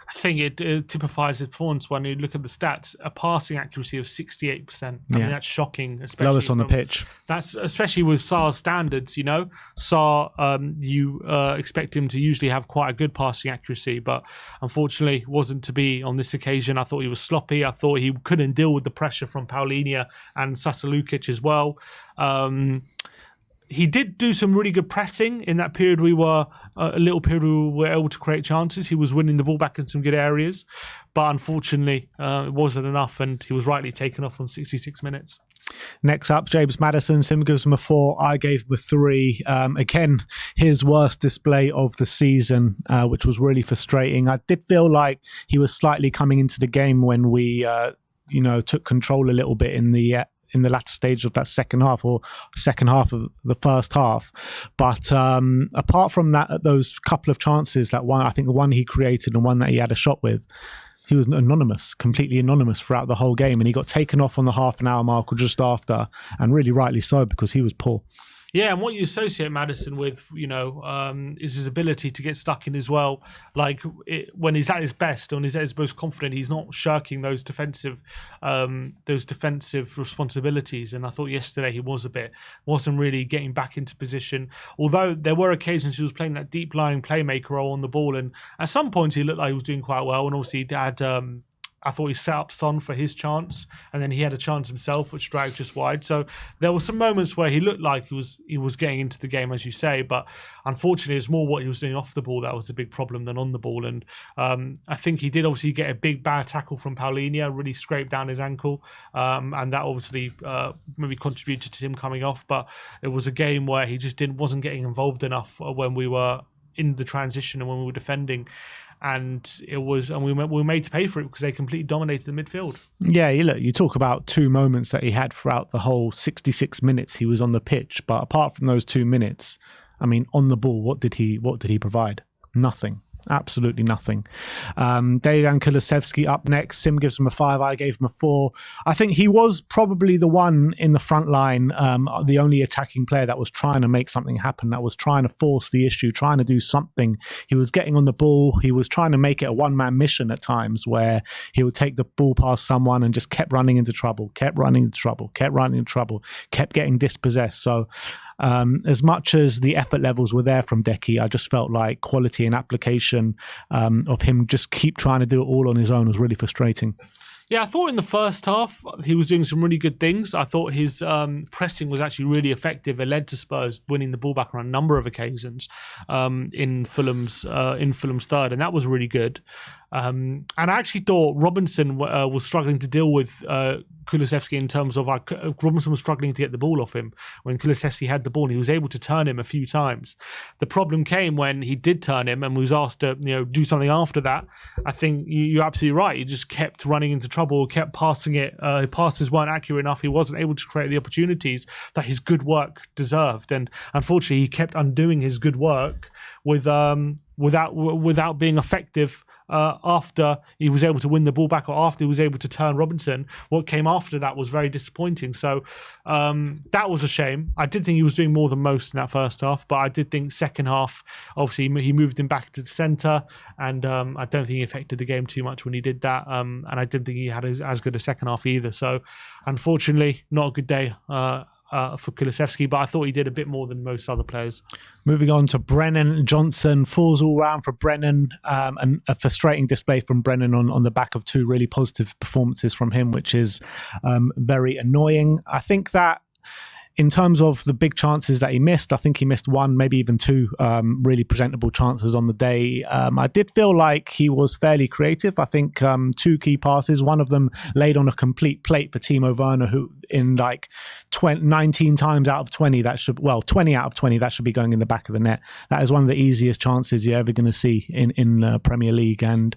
I think it typifies his performance when you look at the stats. A passing accuracy of 68%. I mean, that's shocking. Especially lowest on the pitch. That's especially with Sarr's standards. You know, Sarr, you expect him to usually have quite a good passing accuracy, but unfortunately, wasn't to be on this occasion. I thought he was sloppy. I thought he couldn't deal with the pressure from Paulinho and Sasa Lukic as well. He did do some really good pressing in that period. We were able to create chances. He was winning the ball back in some good areas, but unfortunately, it wasn't enough, and he was rightly taken off on 66 minutes. Next up, James Maddison. Sim gives him a 4. I gave him a 3. Again, his worst display of the season, which was really frustrating. I did feel like he was slightly coming into the game when we, took control a little bit in the latter stage of that second half of the first half. But apart from that, those couple of chances, that one, I think the one he created and one that he had a shot with, he was completely anonymous throughout the whole game. And he got taken off on the half an hour mark or just after, and really rightly so, because he was poor. Yeah, and what you associate Maddison with, is his ability to get stuck in as well. Like when he's at his best, when he's at his most confident, he's not shirking those defensive responsibilities. And I thought yesterday he wasn't really getting back into position. Although there were occasions he was playing that deep lying playmaker role on the ball, and at some points he looked like he was doing quite well. And obviously he had. I thought he set up Son for his chance, and then he had a chance himself, which dragged just wide. So there were some moments where he looked like he was getting into the game, as you say, but unfortunately, it's more what he was doing off the ball that was the big problem than on the ball. And I think he did obviously get a big bad tackle from Paulinho, really scraped down his ankle, and that obviously maybe contributed to him coming off. But it was a game where he just wasn't getting involved enough when we were in the transition and when we were defending. And we were made to pay for it because they completely dominated the midfield. Yeah, you talk about 2 moments that he had throughout the whole 66 minutes he was on the pitch. But apart from those 2 minutes, on the ball, what did he provide? Nothing. Absolutely nothing. Dejan Kulusevski up next. Sim gives him a 5. I gave him a 4. I think he was probably the one in the front line, the only attacking player that was trying to make something happen, that was trying to force the issue, trying to do something. He was getting on the ball. He was trying to make it a one-man mission at times where he would take the ball past someone and just kept running into trouble, kept getting dispossessed. So as much as the effort levels were there from Decky, I just felt like quality and application of him just keep trying to do it all on his own was really frustrating. Yeah, I thought in the first half he was doing some really good things. I thought his pressing was actually really effective. It led to Spurs winning the ball back on a number of occasions in Fulham's third, and that was really good. And I actually thought Robinson was struggling to deal with Kulusevski in terms of Robinson was struggling to get the ball off him. When Kulusevski had the ball, he was able to turn him a few times. The problem came when he did turn him and was asked to do something after that. I think you're absolutely right. He just kept running into trouble, kept passing it. Passes weren't accurate enough. He wasn't able to create the opportunities that his good work deserved. And unfortunately, he kept undoing his good work without being effective. After he was able to win the ball back, or after he was able to turn Robinson, what came after that was very disappointing. So that was a shame. I did think he was doing more than most in that first half, but I did think second half, obviously he moved him back to the centre, and I don't think he affected the game too much when he did that. And I didn't think he had as good a second half either. So unfortunately, not a good day for Kulusevski, but I thought he did a bit more than most other players. Moving on to Brennan Johnson, falls all round for Brennan, and a frustrating display from Brennan on the back of 2 really positive performances from him, which is very annoying. I think that in terms of the big chances that he missed, I think he missed one, maybe even two really presentable chances on the day. I did feel like he was fairly creative. I think two key passes, one of them laid on a complete plate for Timo Werner, who in like 19 times out of 20, 20 out of 20, that should be going in the back of the net. That is one of the easiest chances you're ever going to see in Premier League. And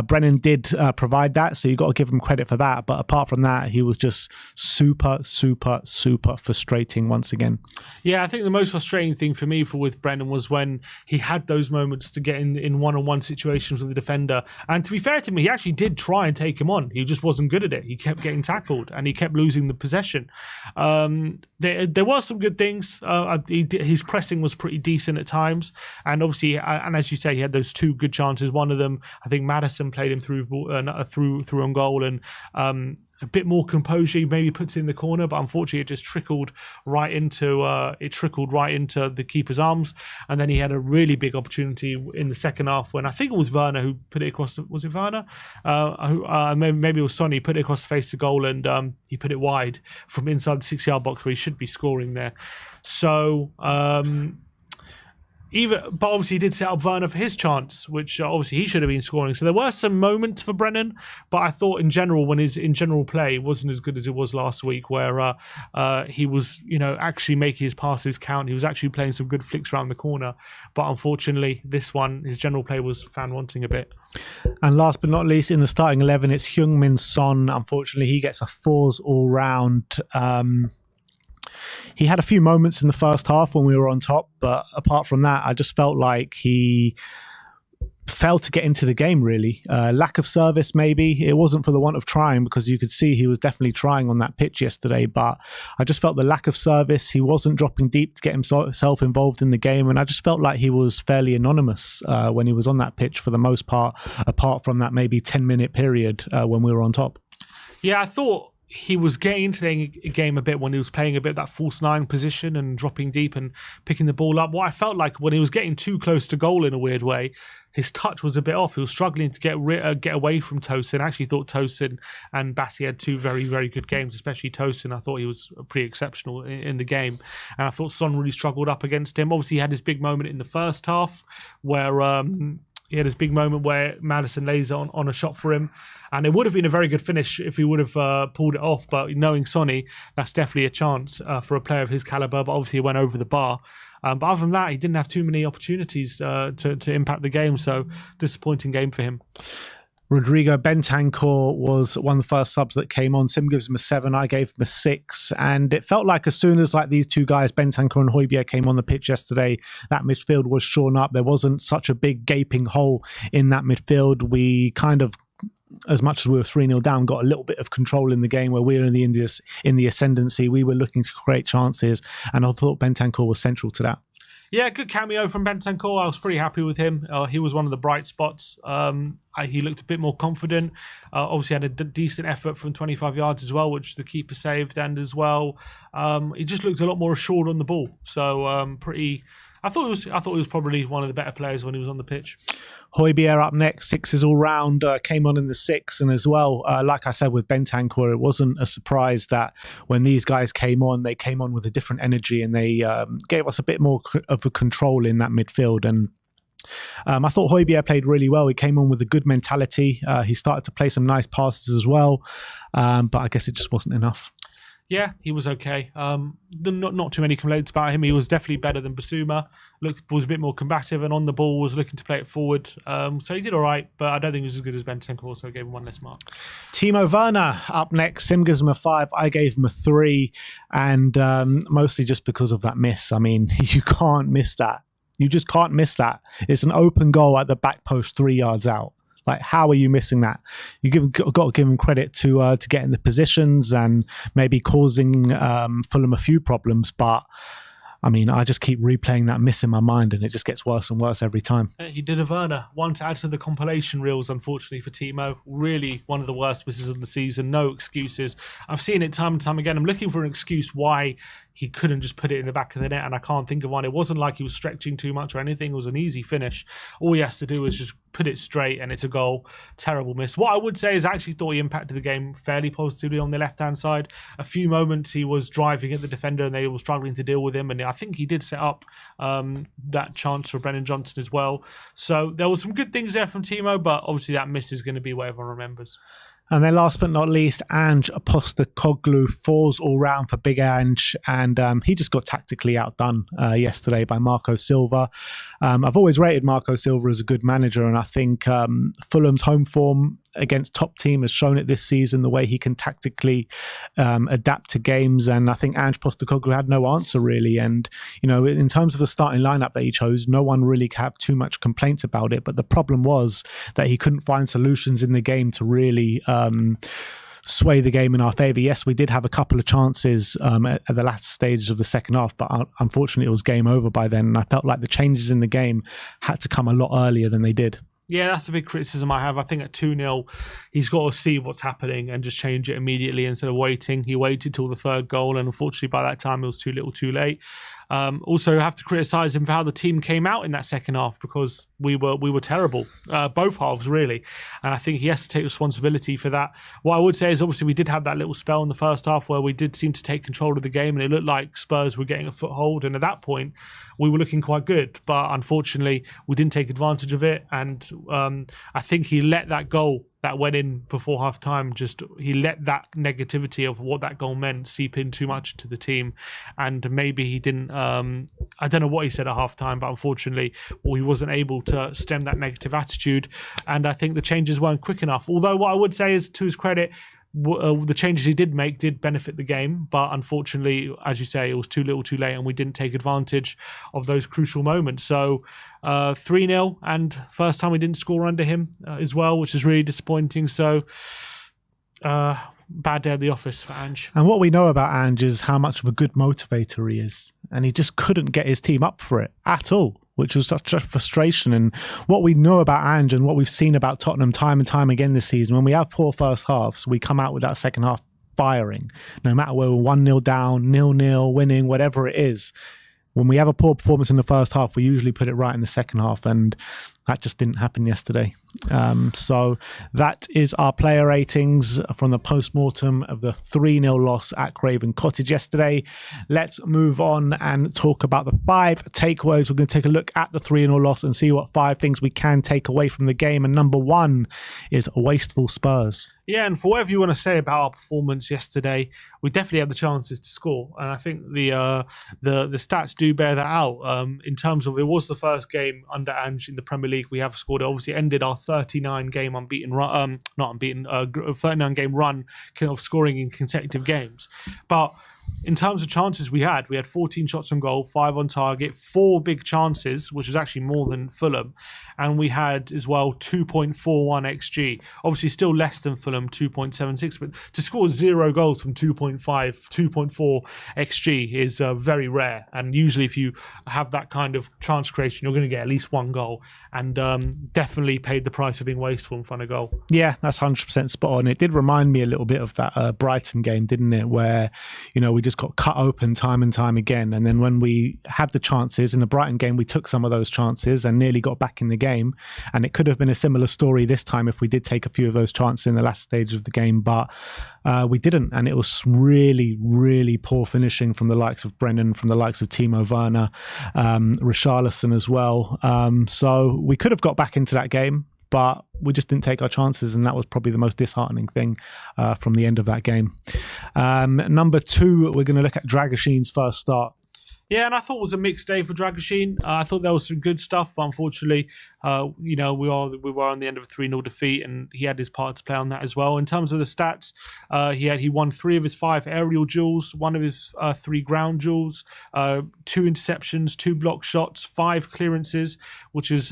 Brennan did provide that, so you got to give him credit for that. But apart from that, he was just super frustrating once again. Yeah, I think the most frustrating thing for me with Brennan was when he had those moments to get in one-on-one situations with the defender. And to be fair to me, he actually did try and take him on. He just wasn't good at it. He kept getting tackled and he kept losing the possession. There were some good things. His pressing was pretty decent at times. And obviously, and as you say, he had those two good chances. One of them, I think Maddison played him through on goal, and a bit more composure, he maybe puts it in the corner, but unfortunately it just trickled right into the keeper's arms. And then he had a really big opportunity in the second half when I think it was Werner who put it across. Was it Werner? Maybe it was Sonny, put it across the face to goal, and he put it wide from inside the 6-yard box where he should be scoring there. So but obviously he did set up Werner for his chance, which obviously he should have been scoring. So there were some moments for Brennan, but I thought in general, when his in general play wasn't as good as it was last week, where he was, actually making his passes count. He was actually playing some good flicks around the corner. But unfortunately, this one, his general play was found wanting a bit. And last but not least, in the starting 11, it's Heung-min Son. Unfortunately, he gets a 4s all round. He had a few moments in the first half when we were on top, but apart from that, I just felt like he failed to get into the game, really. Lack of service, maybe. It wasn't for the want of trying, because you could see he was definitely trying on that pitch yesterday, but I just felt the lack of service. He wasn't dropping deep to get himself involved in the game, and I just felt like he was fairly anonymous when he was on that pitch for the most part, apart from that maybe 10-minute period when we were on top. Yeah, I thought he was getting into the game a bit when he was playing a bit of that false 9 position and dropping deep and picking the ball up. What I felt like when he was getting too close to goal in a weird way, his touch was a bit off. He was struggling to get away from Tosin. I actually thought Tosin and Bassi had two very, very good games, especially Tosin. I thought he was pretty exceptional in the game. And I thought Son really struggled up against him. Obviously, he had his big moment in the first half where he had his big moment where Maddison lays on a shot for him. And it would have been a very good finish if he would have pulled it off. But knowing Sonny, that's definitely a chance for a player of his caliber. But obviously, he went over the bar. But other than that, he didn't have too many opportunities to impact the game. So disappointing game for him. Rodrigo Bentancur was one of the first subs that came on. Sim gives him a 7. I gave him a 6. And it felt like as soon as these two guys, Bentancur and Højbjerg, came on the pitch yesterday, that midfield was shorn up. There wasn't such a big gaping hole in that midfield. We kind of, as much as we were 3-0 down, got a little bit of control in the game where we were in the ascendancy. We were looking to create chances, and I thought Bentancur was central to that. Yeah, good cameo from Bentancur. I was pretty happy with him. He was one of the bright spots. He looked a bit more confident. Obviously had a decent effort from 25 yards as well, which the keeper saved, and as well, he just looked a lot more assured on the ball. So I thought he was probably one of the better players when he was on the pitch. Højbjerg up next, 6s all round, came on in the 6, and as well, like I said with Bentancur, it wasn't a surprise that when these guys came on, they came on with a different energy, and they gave us a bit more of a control in that midfield. And I thought Højbjerg played really well. He came on with a good mentality. He started to play some nice passes as well, but I guess it just wasn't enough. Yeah, he was okay. Not too many complaints about him. He was definitely better than Basuma. Was a bit more combative, and on the ball was looking to play it forward. So he did all right, but I don't think he was as good as Bentancur, so I gave him 1 less mark. Timo Werner up next. Sim gives him a 5. I gave him a 3, and mostly just because of that miss. I mean, you can't miss that. You just can't miss that. It's an open goal at the back post 3 yards out. How are you missing that? Got to give him credit to getting the positions and maybe causing Fulham a few problems. But I mean, I just keep replaying that miss in my mind, and it just gets worse and worse every time. He did a Werner. One to add to the compilation reels, unfortunately, for Timo. Really one of the worst misses of the season. No excuses. I've seen it time and time again. I'm looking for an excuse why he couldn't just put it in the back of the net, and I can't think of one. It wasn't like he was stretching too much or anything. It was an easy finish. All he has to do is just put it straight, and it's a goal. Terrible miss. What I would say is I actually thought he impacted the game fairly positively on the left-hand side. A few moments he was driving at the defender and they were struggling to deal with him, and I think he did set up that chance for Brennan Johnson as well. So there were some good things there from Timo, but obviously that miss is going to be what everyone remembers. And then last but not least, Ange Postecoglou falls all round for Big Ange, and he just got tactically outdone yesterday by Marco Silva. I've always rated Marco Silva as a good manager, and I think Fulham's home form against top team has shown it this season, the way he can tactically adapt to games. And I think Ange Postecoglou had no answer really. And, you know, in terms of the starting lineup that he chose, no one really have too much complaints about it. But the problem was that he couldn't find solutions in the game to really sway the game in our favour. Yes, we did have a couple of chances at the last stages of the second half, but unfortunately it was game over by then. And I felt like the changes in the game had to come a lot earlier than they did. Yeah, that's the big criticism I have. I think at 2-0, he's got to see what's happening and just change it immediately instead of waiting. He waited till the third goal, and unfortunately by that time it was too little too late. Also have to criticise him for how the team came out in that second half, because we were terrible, both halves really, and I think he has to take responsibility for that. What I would say is obviously we did have that little spell in the first half where we did seem to take control of the game, and it looked like Spurs were getting a foothold, and at that point we were looking quite good, but unfortunately we didn't take advantage of it. And I think he let that goal that went in before half time, he let that negativity of what that goal meant seep in too much to the team. And maybe he didn't, I don't know what he said at half time, but unfortunately he wasn't able to stem that negative attitude. And I think the changes weren't quick enough. Although what I would say is, to his credit, the changes he did make did benefit the game, but unfortunately, as you say, it was too little too late, and we didn't take advantage of those crucial moments. So 3-0, and first time we didn't score under him as well, which is really disappointing. So bad day at the office for Ange. And what we know about Ange is how much of a good motivator he is, and he just couldn't get his team up for it at all, which was such a frustration. And what we know about Ange and what we've seen about Tottenham time and time again this season, when we have poor first halves, we come out with that second half firing. No matter whether we're 1-0 down, 0-0, winning, whatever it is. When we have a poor performance in the first half, we usually put it right in the second half, and that just didn't happen yesterday. So that is our player ratings from the post-mortem of the 3-0 loss at Craven Cottage yesterday. Let's move on and talk about the 5 takeaways. We're going to take a look at the 3-0 loss and see what 5 things we can take away from the game. And number 1 is wasteful Spurs. Yeah, and for whatever you want to say about our performance yesterday, we definitely had the chances to score, and I think the stats do bear that out. In terms of, it was the first game under Ange in the Premier League we have scored. It obviously ended our 39-game unbeaten run, 39-game run of scoring in consecutive games, but in terms of chances we had 14 shots on goal, 5 on target, 4 big chances, which was actually more than Fulham. And we had as well 2.41 XG. Obviously still less than Fulham, 2.76, but to score 0 goals from 2.4 XG is very rare. And usually if you have that kind of chance creation, you're going to get at least 1 goal. And definitely paid the price of being wasteful in front of goal. Yeah, that's 100% spot on. It did remind me a little bit of that Brighton game, didn't it? Where, you know, we just got cut open time and time again. And then when we had the chances in the Brighton game, we took some of those chances and nearly got back in the game. And it could have been a similar story this time if we did take a few of those chances in the last stage of the game, but we didn't. And it was really, really poor finishing from the likes of Brennan, from the likes of Timo Werner, Richarlison as well. So we could have got back into that game, but we just didn't take our chances, and that was probably the most disheartening thing from the end of that game. Number 2, we're going to look at Dragashin's first start. Yeah, and I thought it was a mixed day for Dragashin. I thought there was some good stuff, but unfortunately, we were on the end of a 3-0 defeat, and he had his part to play on that as well. In terms of the stats, he won 3 of his 5 aerial duels, 1 of his 3 ground duels, 2 interceptions, 2 block shots, 5 clearances, which is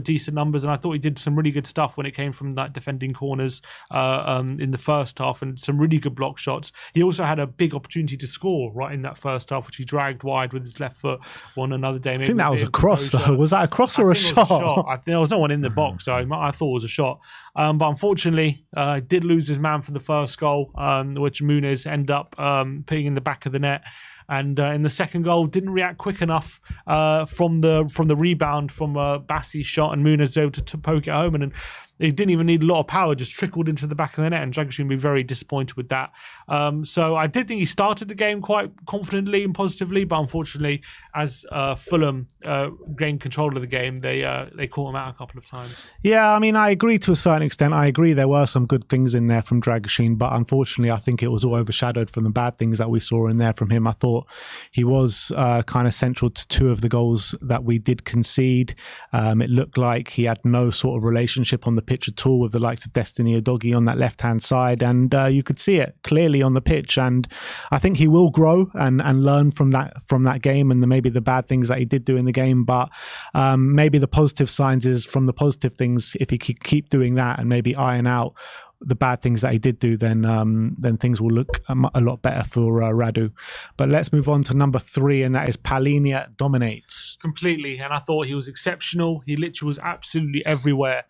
decent numbers. And I thought he did some really good stuff when it came from that defending corners in the first half, and some really good block shots. He also had a big opportunity to score right in that first half, which he dragged wide with his left foot on another day. I think that was a cross, though. Was that a cross or a shot? I think there was no one in the box, so I thought it was a shot. But unfortunately, did lose his man for the first goal, which Muniz ended up putting in the back of the net. and in the second goal didn't react quick enough from the rebound from Bassi's shot, and Muniz was able to poke it home, and it didn't even need a lot of power, just trickled into the back of the net, and Dragic will be very disappointed with that. So I did think he started the game quite confidently and positively, but unfortunately, as Fulham gained control of the game, they caught him out a couple of times. Yeah, I mean, I agree to a certain extent. I agree there were some good things in there from Dragic, but unfortunately, I think it was all overshadowed from the bad things that we saw in there from him. I thought he was kind of central to two of the goals that we did concede. It looked like he had no sort of relationship on the pitch at all with the likes of Destiny Udogie on that left-hand side, and you could see it clearly on the pitch. And I think he will grow and learn from that game, and maybe the bad things that he did do in the game. But maybe the positive signs is from the positive things. If he could keep doing that and maybe iron out the bad things that he did do, then things will look a lot better for Radu. But let's move on to number 3, and that is Palhinha dominates Completely. And I thought he was exceptional. He literally was absolutely everywhere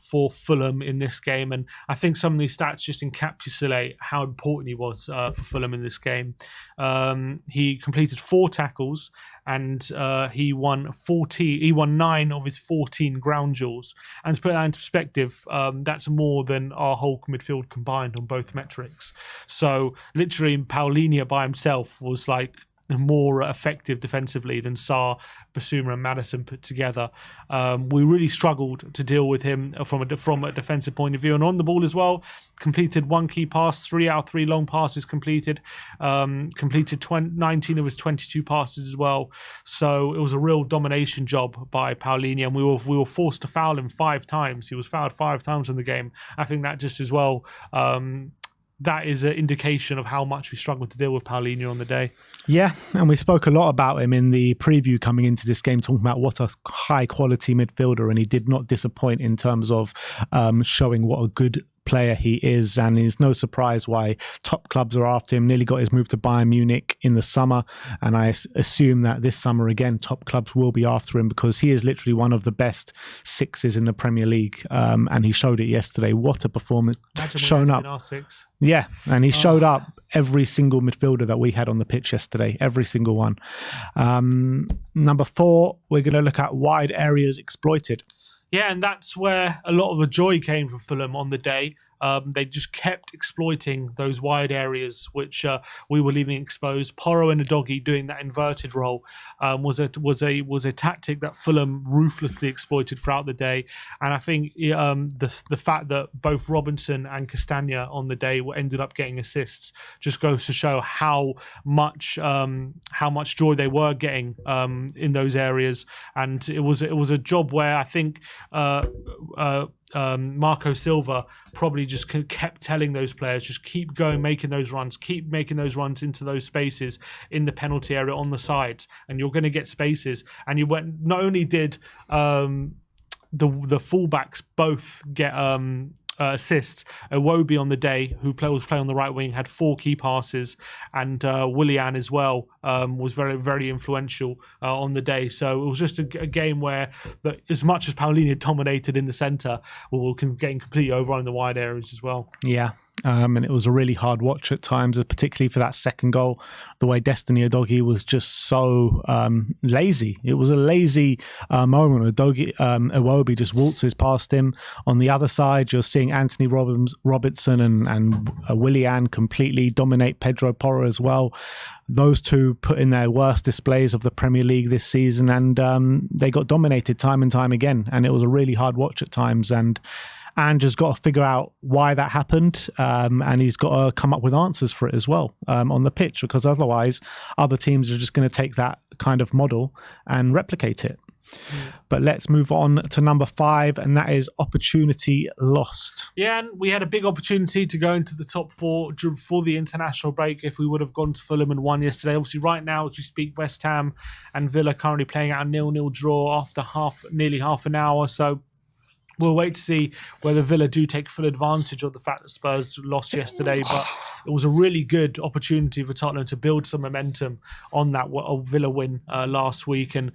for Fulham in this game, and I think some of these stats just encapsulate how important he was for Fulham in this game. He completed 4 tackles, and he won 9 of his 14 ground duels. And to put that into perspective, that's more than our whole midfield combined on both metrics. So literally, Palhinha by himself was like more effective defensively than Sarr, Basuma and Maddison put together. We really struggled to deal with him from a defensive point of view, and on the ball as well. Completed 1 key pass, 3 out of 3 long passes completed. Completed 19 of his 22 passes as well. So it was a real domination job by Palhinha, and we were forced to foul him 5 times. He was fouled 5 times in the game. I think that just as well. That is an indication of how much we struggled to deal with Palhinha on the day. Yeah, and we spoke a lot about him in the preview coming into this game, talking about what a high-quality midfielder, and he did not disappoint in terms of showing what a good player he is, and it's no surprise why top clubs are after him. Nearly got his move to Bayern Munich in the summer, and I assume that this summer again top clubs will be after him, because he is literally one of the best 6s in the Premier League, and he showed it yesterday. What a performance. Shown up. Yeah, and he showed up every single midfielder that we had on the pitch yesterday, every single one. Number 4, we're going to look at wide areas exploited. Yeah, and that's where a lot of the joy came from Fulham on the day. They just kept exploiting those wide areas, which we were leaving exposed. Porro and Udogie doing that inverted role was a tactic that Fulham ruthlessly exploited throughout the day. And I think the fact that both Robinson and Castagna on the day ended up getting assists just goes to show how much joy they were getting in those areas. And it was a job where I think Marco Silva probably just kept telling those players, just keep going, making those runs into those spaces in the penalty area on the sides, and you're going to get spaces. And not only did the fullbacks both get assists. Iwobi on the day, who was playing on the right wing, had 4 key passes, and Willian as well was very, very influential on the day. So it was just a game where, as much as Palhinha dominated in the centre, we can get completely overrun in the wide areas as well. Yeah. And it was a really hard watch at times, particularly for that second goal. The way Destiny Udogie was just so lazy. It was a lazy moment. Iwobi just waltzes past him. On the other side, you're seeing Anthony Robertson and Willian completely dominate Pedro Porro as well. Those two put in their worst displays of the Premier League this season, and they got dominated time and time again. And it was a really hard watch at times. And Ange has got to figure out why that happened, and he's got to come up with answers for it as well on the pitch, because otherwise other teams are just going to take that kind of model and replicate it. But let's move on to number 5, and that is opportunity lost. Yeah, and we had a big opportunity to go into the top 4 for the international break if we would have gone to Fulham and won yesterday. Obviously, right now, as we speak, West Ham and Villa currently playing out a 0-0 draw after nearly half an hour. So we'll wait to see whether Villa do take full advantage of the fact that Spurs lost yesterday. But it was a really good opportunity for Tottenham to build some momentum on that Villa win last week, and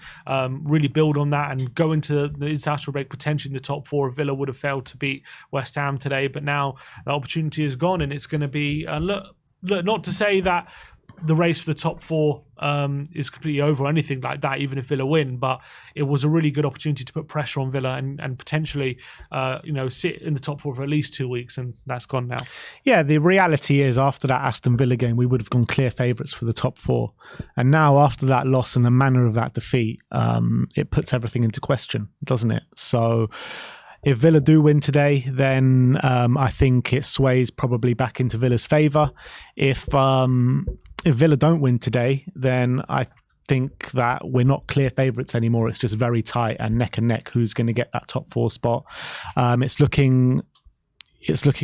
really build on that and go into the international break potentially in the top 4 if Villa would have failed to beat West Ham today. But now the opportunity is gone, and it's going to be, look, not to say that the race for the top four is completely over or anything like that, even if Villa win. But it was a really good opportunity to put pressure on Villa and potentially, sit in the top four for at least 2 weeks, and that's gone now. Yeah, the reality is after that Aston Villa game, we would have gone clear favourites for the top four. And now after that loss and the manner of that defeat, it puts everything into question, doesn't it? So if Villa do win today, then I think it sways probably back into Villa's favour. If Villa don't win today, then I think that we're not clear favourites anymore. It's just very tight and neck who's going to get that top four spot. It's looking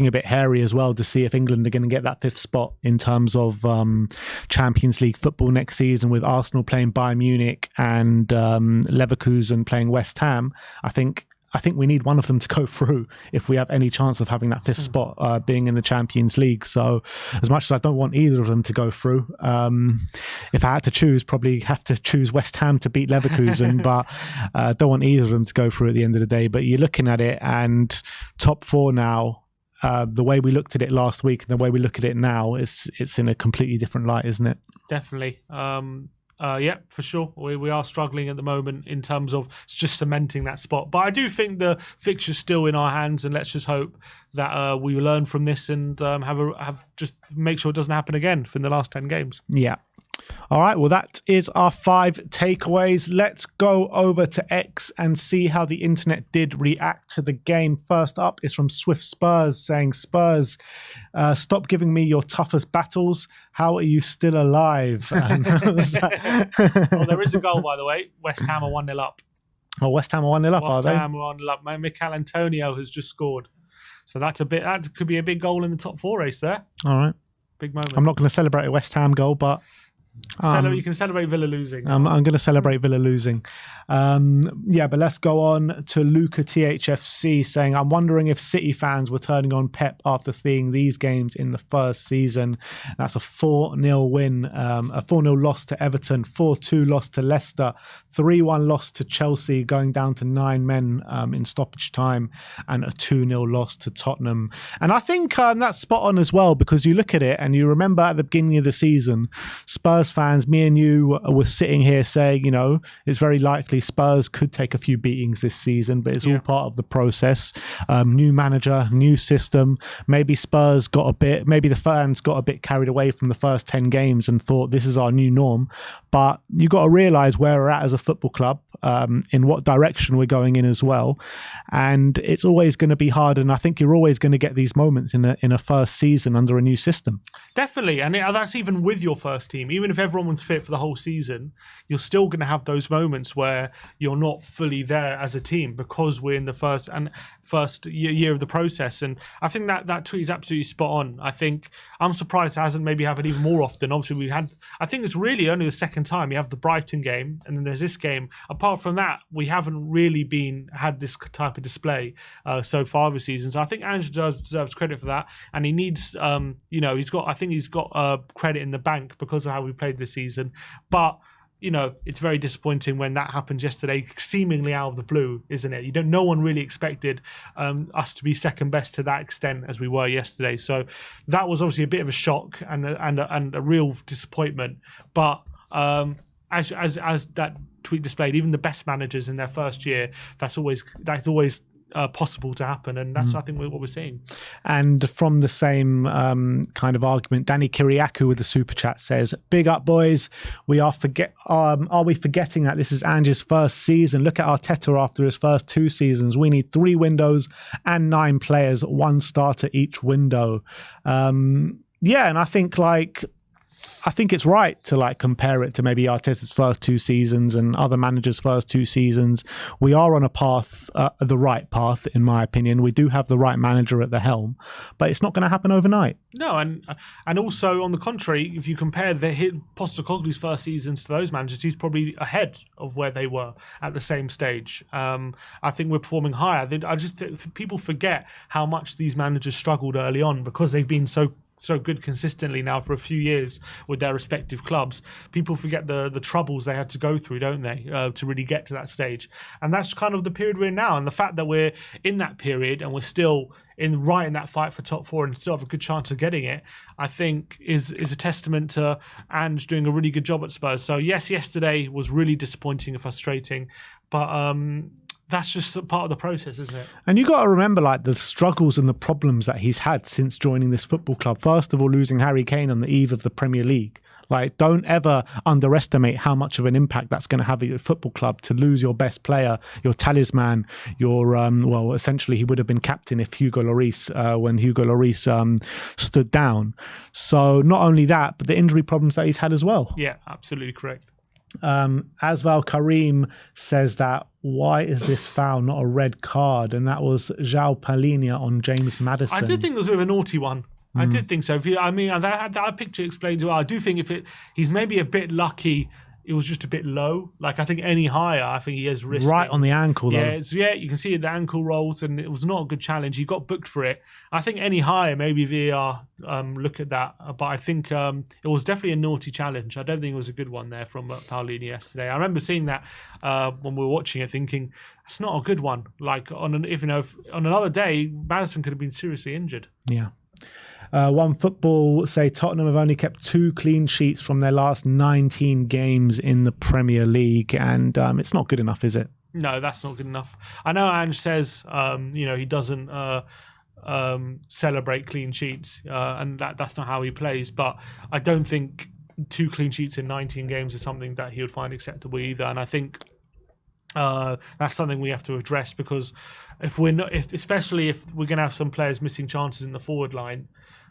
a bit hairy as well to see if England are going to get that fifth spot in terms of Champions League football next season, with Arsenal playing Bayern Munich and Leverkusen playing West Ham. I think we need one of them to go through if we have any chance of having that fifth spot being in the Champions League. So as much as I don't want either of them to go through, if I had to choose, probably have to choose West Ham to beat Leverkusen, but don't want either of them to go through at the end of the day. But you're looking at it, and top four now, the way we looked at it last week and the way we look at it now, it's in a completely different light, isn't it? Definitely. Yeah, for sure. We are struggling at the moment in terms of just cementing that spot. But I do think the fixture's still in our hands, and let's just hope that we learn from this and have just make sure it doesn't happen again from the last 10 games. Yeah. All right, well, that is our 5 takeaways. Let's go over to X and see how the internet did react to the game. First up is from Swift Spurs saying, Spurs, stop giving me your toughest battles. How are you still alive? Well, there is a goal, by the way. West Ham are 1-0 up. Oh, West Ham are 1-0 up, are they? West Ham are 1-0 up. Mikel Antonio has just scored. So that could be a big goal in the top four race there. All right. Big moment. I'm not going to celebrate a West Ham goal, but you can celebrate Villa losing. I'm going to celebrate Villa losing. But let's go on to Luca THFC saying, I'm wondering if City fans were turning on Pep after seeing these games in the first season. That's a 4-0 win, a 4-0 loss to Everton, 4-2 loss to Leicester, 3-1 loss to Chelsea, going down to 9 men in stoppage time, and a 2-0 loss to Tottenham. And I think that's spot on as well, because you look at it and you remember at the beginning of the season, Spurs fans, me and you were sitting here saying, it's very likely Spurs could take a few beatings this season, but it's all part of the process. New manager, new system. Maybe maybe the fans got a bit carried away from the first 10 games and thought this is our new norm. But you got to realise where we're at as a football club, in what direction we're going in as well. And it's always going to be hard. And I think you're always going to get these moments in a first season under a new system. Definitely. And that's even with your first team. Even if everyone's fit for the whole season, you're still going to have those moments where you're not fully there as a team, because we're in the first year of the process. And I think that tweet is absolutely spot on. I think I'm surprised it hasn't maybe happened even more often. Obviously, I think it's really only the second time. You have the Brighton game, and then there's this game. Apart from that, we haven't really had this type of display so far this season. So I think Ange deserves credit for that, and he needs, he's got credit in the bank because of how we played this season. But it's very disappointing when that happens yesterday, seemingly out of the blue, isn't it? No one really expected us to be second best to that extent as we were yesterday. So that was obviously a bit of a shock and a real disappointment. But as that tweet displayed, even the best managers in their first year, that's always possible to happen, and that's I think what we're seeing. And from the same kind of argument, Danny Kiriakou with the super chat says, big up boys, are we forgetting that this is Ange's first season? Look at Arteta after his first 2 seasons. We need 3 windows and 9 players, 1 starter each window. And I think it's right to compare it to maybe Arteta's first 2 seasons and other managers' first 2 seasons. We are on a path, the right path, in my opinion. We do have the right manager at the helm, but it's not going to happen overnight. No, and also on the contrary, if you compare Postecoglou's first seasons to those managers, he's probably ahead of where they were at the same stage. I think we're performing higher. I just think people forget how much these managers struggled early on because they've been so so good consistently now for a few years with their respective clubs, people forget the troubles they had to go through, don't they, to really get to that stage. And that's kind of the period we're in now. And the fact that we're in that period and we're still right in that fight for top four and still have a good chance of getting it, I think is a testament to Ange doing a really good job at Spurs. So yes, yesterday was really disappointing and frustrating, but that's just part of the process, isn't it? And you got to remember, like, the struggles and the problems that he's had since joining this football club. First of all, losing Harry Kane on the eve of the Premier League. Like, don't ever underestimate how much of an impact that's going to have at your football club to lose your best player, your talisman, your, well, essentially he would have been captain if Hugo Lloris, when Hugo Lloris stood down. So not only that, but the injury problems that he's had as well. Yeah, absolutely correct. Asval Karim says that, why is this foul not a red card? And that was João Palhinha on James Maddison. I did think it was a bit of a naughty one. I did think so. I mean, that picture explains well. I do think he's maybe a bit lucky. It was just a bit low. Like, I think any higher, I think he has risked right on the ankle, though. Yeah, you can see the ankle rolls, and it was not a good challenge. He got booked for it. I think any higher, maybe VAR look at that. But I think it was definitely a naughty challenge. I don't think it was a good one there from Paulini yesterday. I remember seeing that when we were watching it, thinking it's not a good one. Like, on another day, Maddison could have been seriously injured. Yeah. One Football say Tottenham have only kept 2 clean sheets from their last 19 games in the Premier League, and it's not good enough, is it? No, that's not good enough. I know Ange says, he doesn't celebrate clean sheets, and that's not how he plays. But I don't think 2 clean sheets in 19 games is something that he would find acceptable either. And I think that's something we have to address, because especially if we're going to have some players missing chances in the forward line,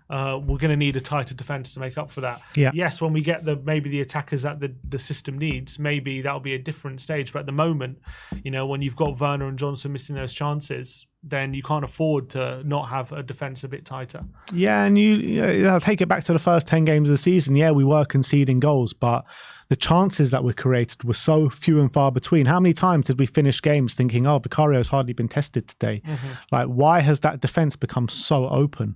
we're going to need a tighter defence to make up for that. Yeah. Yes, when we get maybe the attackers that the system needs, maybe that'll be a different stage. But at the moment, when you've got Werner and Johnson missing those chances, then you can't afford to not have a defence a bit tighter. Yeah, and I'll take it back to the first 10 games of the season. Yeah, we were conceding goals, but the chances that were created were so few and far between. How many times did we finish games thinking, oh, Vicario's hardly been tested today? Mm-hmm. Like, why has that defence become so open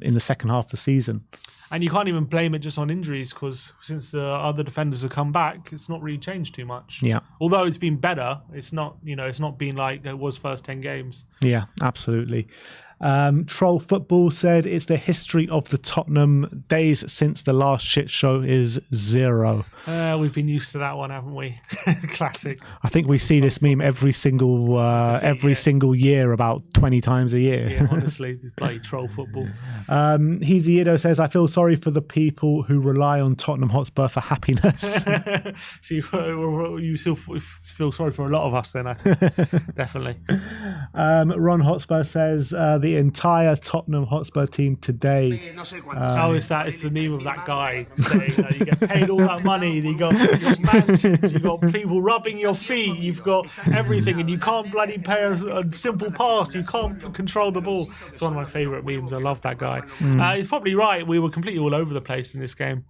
in the second half of the season? And you can't even blame it just on injuries, because since the other defenders have come back, it's not really changed too much. Yeah. Although it's been better, it's not been like it was first 10 games. Yeah, absolutely. Troll Football said it's the history of the Tottenham. Days since the last shit show is 0. We've been used to that one, haven't we? Classic. I think we see this meme every single year, about 20 times a year. Yeah, honestly, bloody Troll Football. He's the Ido says, I feel sorry for the people who rely on Tottenham Hotspur for happiness. So you still feel sorry for a lot of us then, definitely. Ron Hotspur says the entire Tottenham Hotspur team today. How is that? It's the meme of that guy saying that you get paid all that money, you got mansions, you got people rubbing your feet, you've got everything, and you can't bloody pay a simple pass, you can't control the ball. It's one of my favourite memes. I love that guy. He's probably right. We were completely all over the place in this game.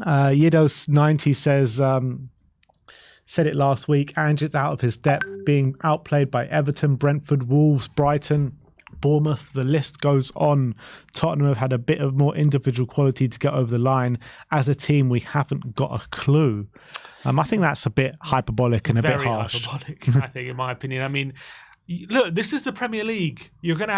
Yidos90 says, said it last week, Ange is out of his depth, being outplayed by Everton, Brentford, Wolves, Brighton, Bournemouth. The list goes on. Tottenham have had a bit of more individual quality to get over the line. As a team, we haven't got a clue. I think that's a bit hyperbolic and a bit harsh. Hyperbolic, I think, in my opinion. I mean, look, this is the Premier League. You're gonna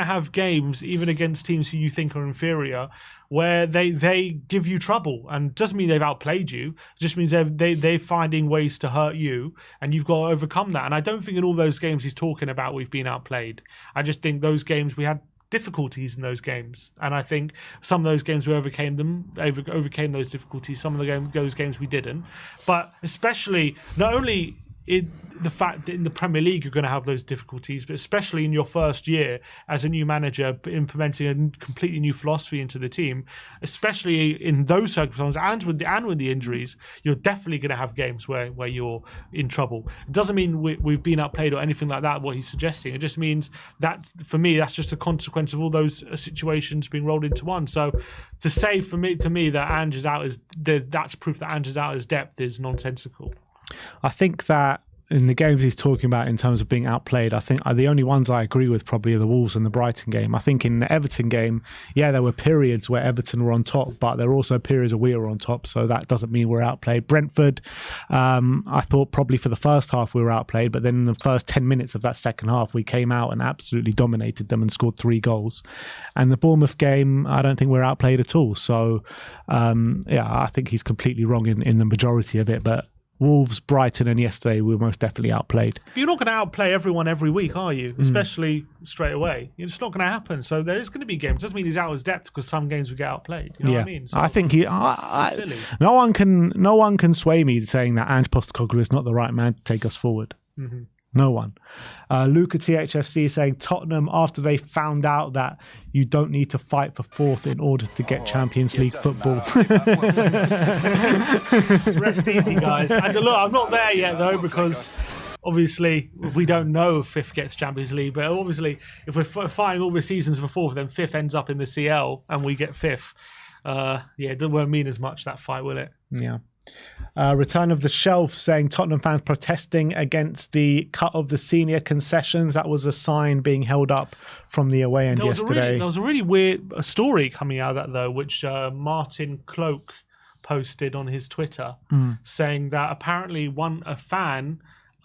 have games even against teams who you think are inferior, where they give you trouble, and doesn't mean they've outplayed you. It just means they're finding ways to hurt you, and you've got to overcome that. And I don't think in all those games he's talking about we've been outplayed. I just think those games we had difficulties in those games, and I think some of those games we overcame those difficulties. Some of those games we didn't. But especially not only the fact that in the Premier League you're going to have those difficulties, but especially in your first year as a new manager implementing a completely new philosophy into the team, especially in those circumstances and with the injuries, you're definitely going to have games where you're in trouble. It doesn't mean we've been outplayed or anything like that, what he's suggesting. It just means that, for me, that's just a consequence of all those situations being rolled into one. So to say to me that Ange is out, that's proof that Ange is out of his depth is nonsensical. I think that in the games he's talking about in terms of being outplayed, I think the only ones I agree with probably are the Wolves and the Brighton game. I think in the Everton game, yeah, there were periods where Everton were on top, but there were also periods where we were on top, so that doesn't mean we're outplayed. Brentford, I thought probably for the first half we were outplayed, but then in the first 10 minutes of that second half, we came out and absolutely dominated them and scored 3 goals. And the Bournemouth game, I don't think we're outplayed at all. So, yeah, I think he's completely wrong in the majority of it, but Wolves, Brighton, and yesterday we were most definitely outplayed. But you're not going to outplay everyone every week, are you? Especially straight away. It's not going to happen. So there is going to be games. It doesn't mean he's out of his depth because some games we get outplayed. You know what I mean? So I think silly. no one can sway me saying that Ange Postecoglou is not the right man to take us forward. Mm-hmm. No one. Luca THFC saying Tottenham, after they found out that you don't need to fight for 4th in order to get Champions League football. Rest easy, guys. And look, I'm not there yet though, because obviously we don't know if 5th gets Champions League, but obviously if we're fighting all the seasons for 4th, then 5th ends up in the CL and we get 5th. It won't mean as much, that fight, will it? Yeah. Return of the Shelf saying Tottenham fans protesting against the cut of the senior concessions. That was a sign being held up from the away end yesterday. There was a really weird story coming out of that though, which Martin Cloak posted on his Twitter, saying that apparently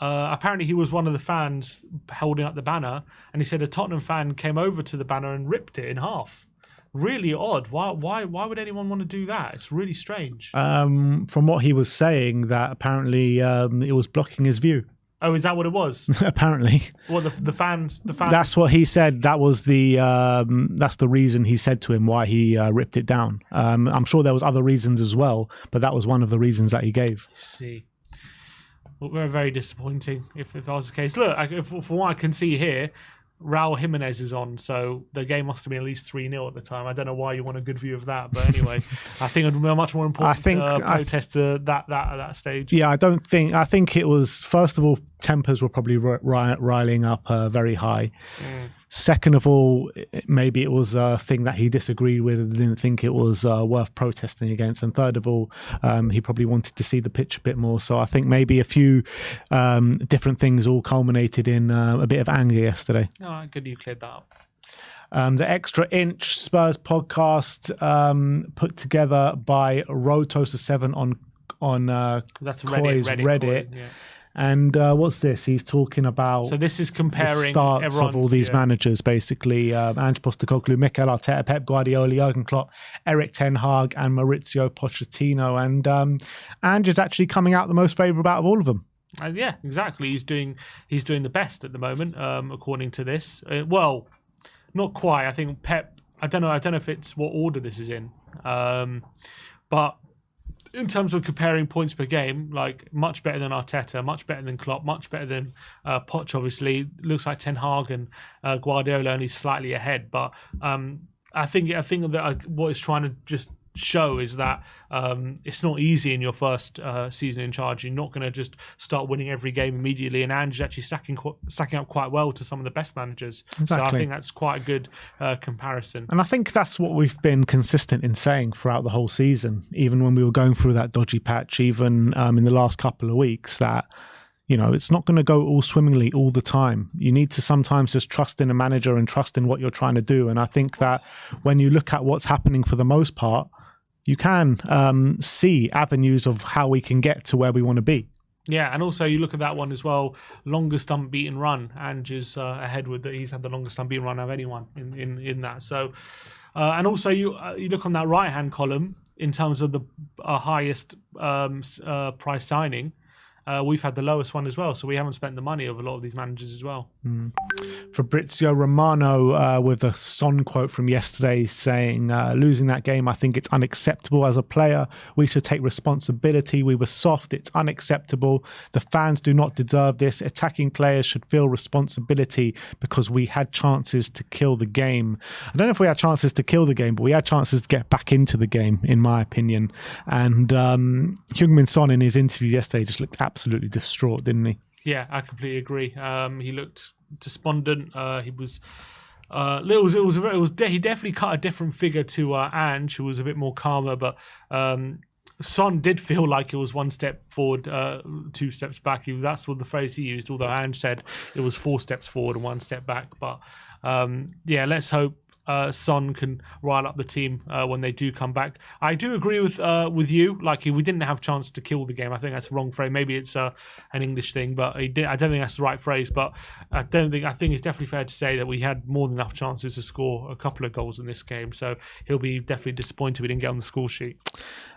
apparently he was one of the fans holding up the banner, and he said a Tottenham fan came over to the banner and ripped it in half. Really odd. Why would anyone want to do that? It's really strange. From what he was saying, that apparently it was blocking his view. Oh, is that what it was? Apparently. Well, the fans. That's what he said. That was that's the reason he said to him why he ripped it down. I'm sure there was other reasons as well, but that was one of the reasons that he gave. See. Well, very disappointing if that was the case. Look, from what I can see here, Raul Jimenez is on, so the game must have been at least 3-0 at the time. I don't know why you want a good view of that, but anyway, I think it would be a much more important protest to that at that stage. Yeah, I think it was, first of all, tempers were probably riling up very high. Second of all, maybe it was a thing that he disagreed with and didn't think it was worth protesting against. And third of all, he probably wanted to see the pitch a bit more. So I think maybe a few different things all culminated in a bit of anger yesterday. All right, good you cleared that up. The Extra Inch Spurs podcast put together by Roadtoaster7 on that's Reddit. Yeah. And what's this? He's talking about. So this is comparing the starts of all these managers, basically. Ange Postecoglou, Mikel Arteta, Pep Guardiola, Jurgen Klopp, Eric Ten Hag, and Maurizio Pochettino. And Ange is actually coming out the most favourable out of all of them. Yeah, exactly. He's doing the best at the moment, according to this. Well, not quite. I think Pep. I don't know if it's what order this is in, but. In terms of comparing points per game, like much better than Arteta, much better than Klopp, much better than Poch, obviously. Looks like Ten Hag and Guardiola only slightly ahead. But I think that what it's trying to just show is that it's not easy in your first season in charge. You're not going to just start winning every game immediately, and Ange is actually stacking up quite well to some of the best managers. Exactly. So I think that's quite a good comparison. And I think that's what we've been consistent in saying throughout the whole season, even when we were going through that dodgy patch, even in the last couple of weeks, that it's not going to go all swimmingly all the time. You need to sometimes just trust in a manager and trust in what you're trying to do. And I think that when you look at what's happening for the most part, you can see avenues of how we can get to where we want to be. Yeah, and also you look at that one as well, longest unbeaten run. Ange is ahead with that. He's had the longest unbeaten run of anyone in that. So, and also you look on that right-hand column in terms of the highest price signing. We've had the lowest one as well, so we haven't spent the money of a lot of these managers as well. Fabrizio Romano with a Son quote from yesterday saying, losing that game, I think it's unacceptable as a player. We should take responsibility. We were soft. It's unacceptable. The fans do not deserve this. Attacking players should feel responsibility because we had chances to kill the game. I don't know if we had chances to kill the game, but we had chances to get back into the game, in my opinion. And Heung-min Son in his interview yesterday just looked absolutely distraught, didn't he? Yeah, I completely agree. He looked despondent. He was. He definitely cut a different figure to Ange, who was a bit more calmer. But Son did feel like it was one step forward, 2 steps back. That's what the phrase he used, although Ange said it was 4 steps forward and 1 step back. But yeah, let's hope Son can rile up the team when they do come back. I do agree with you. Like, we didn't have a chance to kill the game. I think that's the wrong phrase. Maybe it's an English thing, but I don't think that's the right phrase. But I think it's definitely fair to say that we had more than enough chances to score a couple of goals in this game. So he'll be definitely disappointed we didn't get on the score sheet.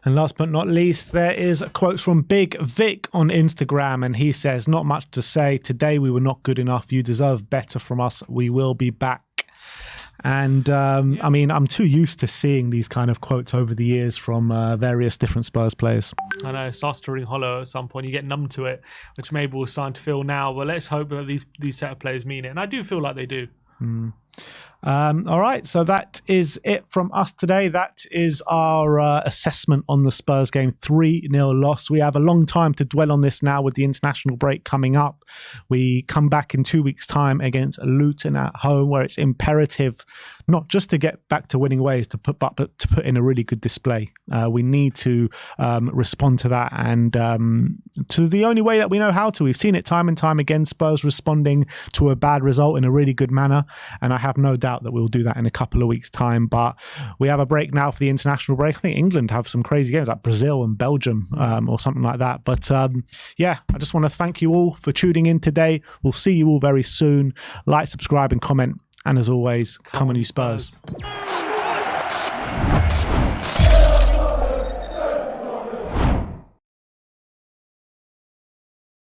And last but not least, there is quotes from Big Vic on Instagram, and he says, "Not much to say. Today we were not good enough. You deserve better from us. We will be back." And I mean, I'm too used to seeing these kind of quotes over the years from various different Spurs players. I know, it starts to ring hollow at some point. You get numb to it, which maybe we're starting to feel now. But let's hope that these set of players mean it. And I do feel like they do. All right, so that is it from us today. That is our assessment on the Spurs game, 3-0 loss. We have a long time to dwell on this now with the international break coming up. We come back in 2 weeks' time against Luton at home, where it's imperative not just to get back to winning ways, but to put in a really good display. We need to respond to that, and to the only way that we know how to. We've seen it time and time again, Spurs responding to a bad result in a really good manner, and I have no doubt that we'll do that in a couple of weeks' time. But we have a break now for the international break. I think England have some crazy games like Brazil and Belgium or something like that. But yeah, I just want to thank you all for tuning in today. We'll see you all very soon. Like, subscribe and comment. And as always, come on you Spurs.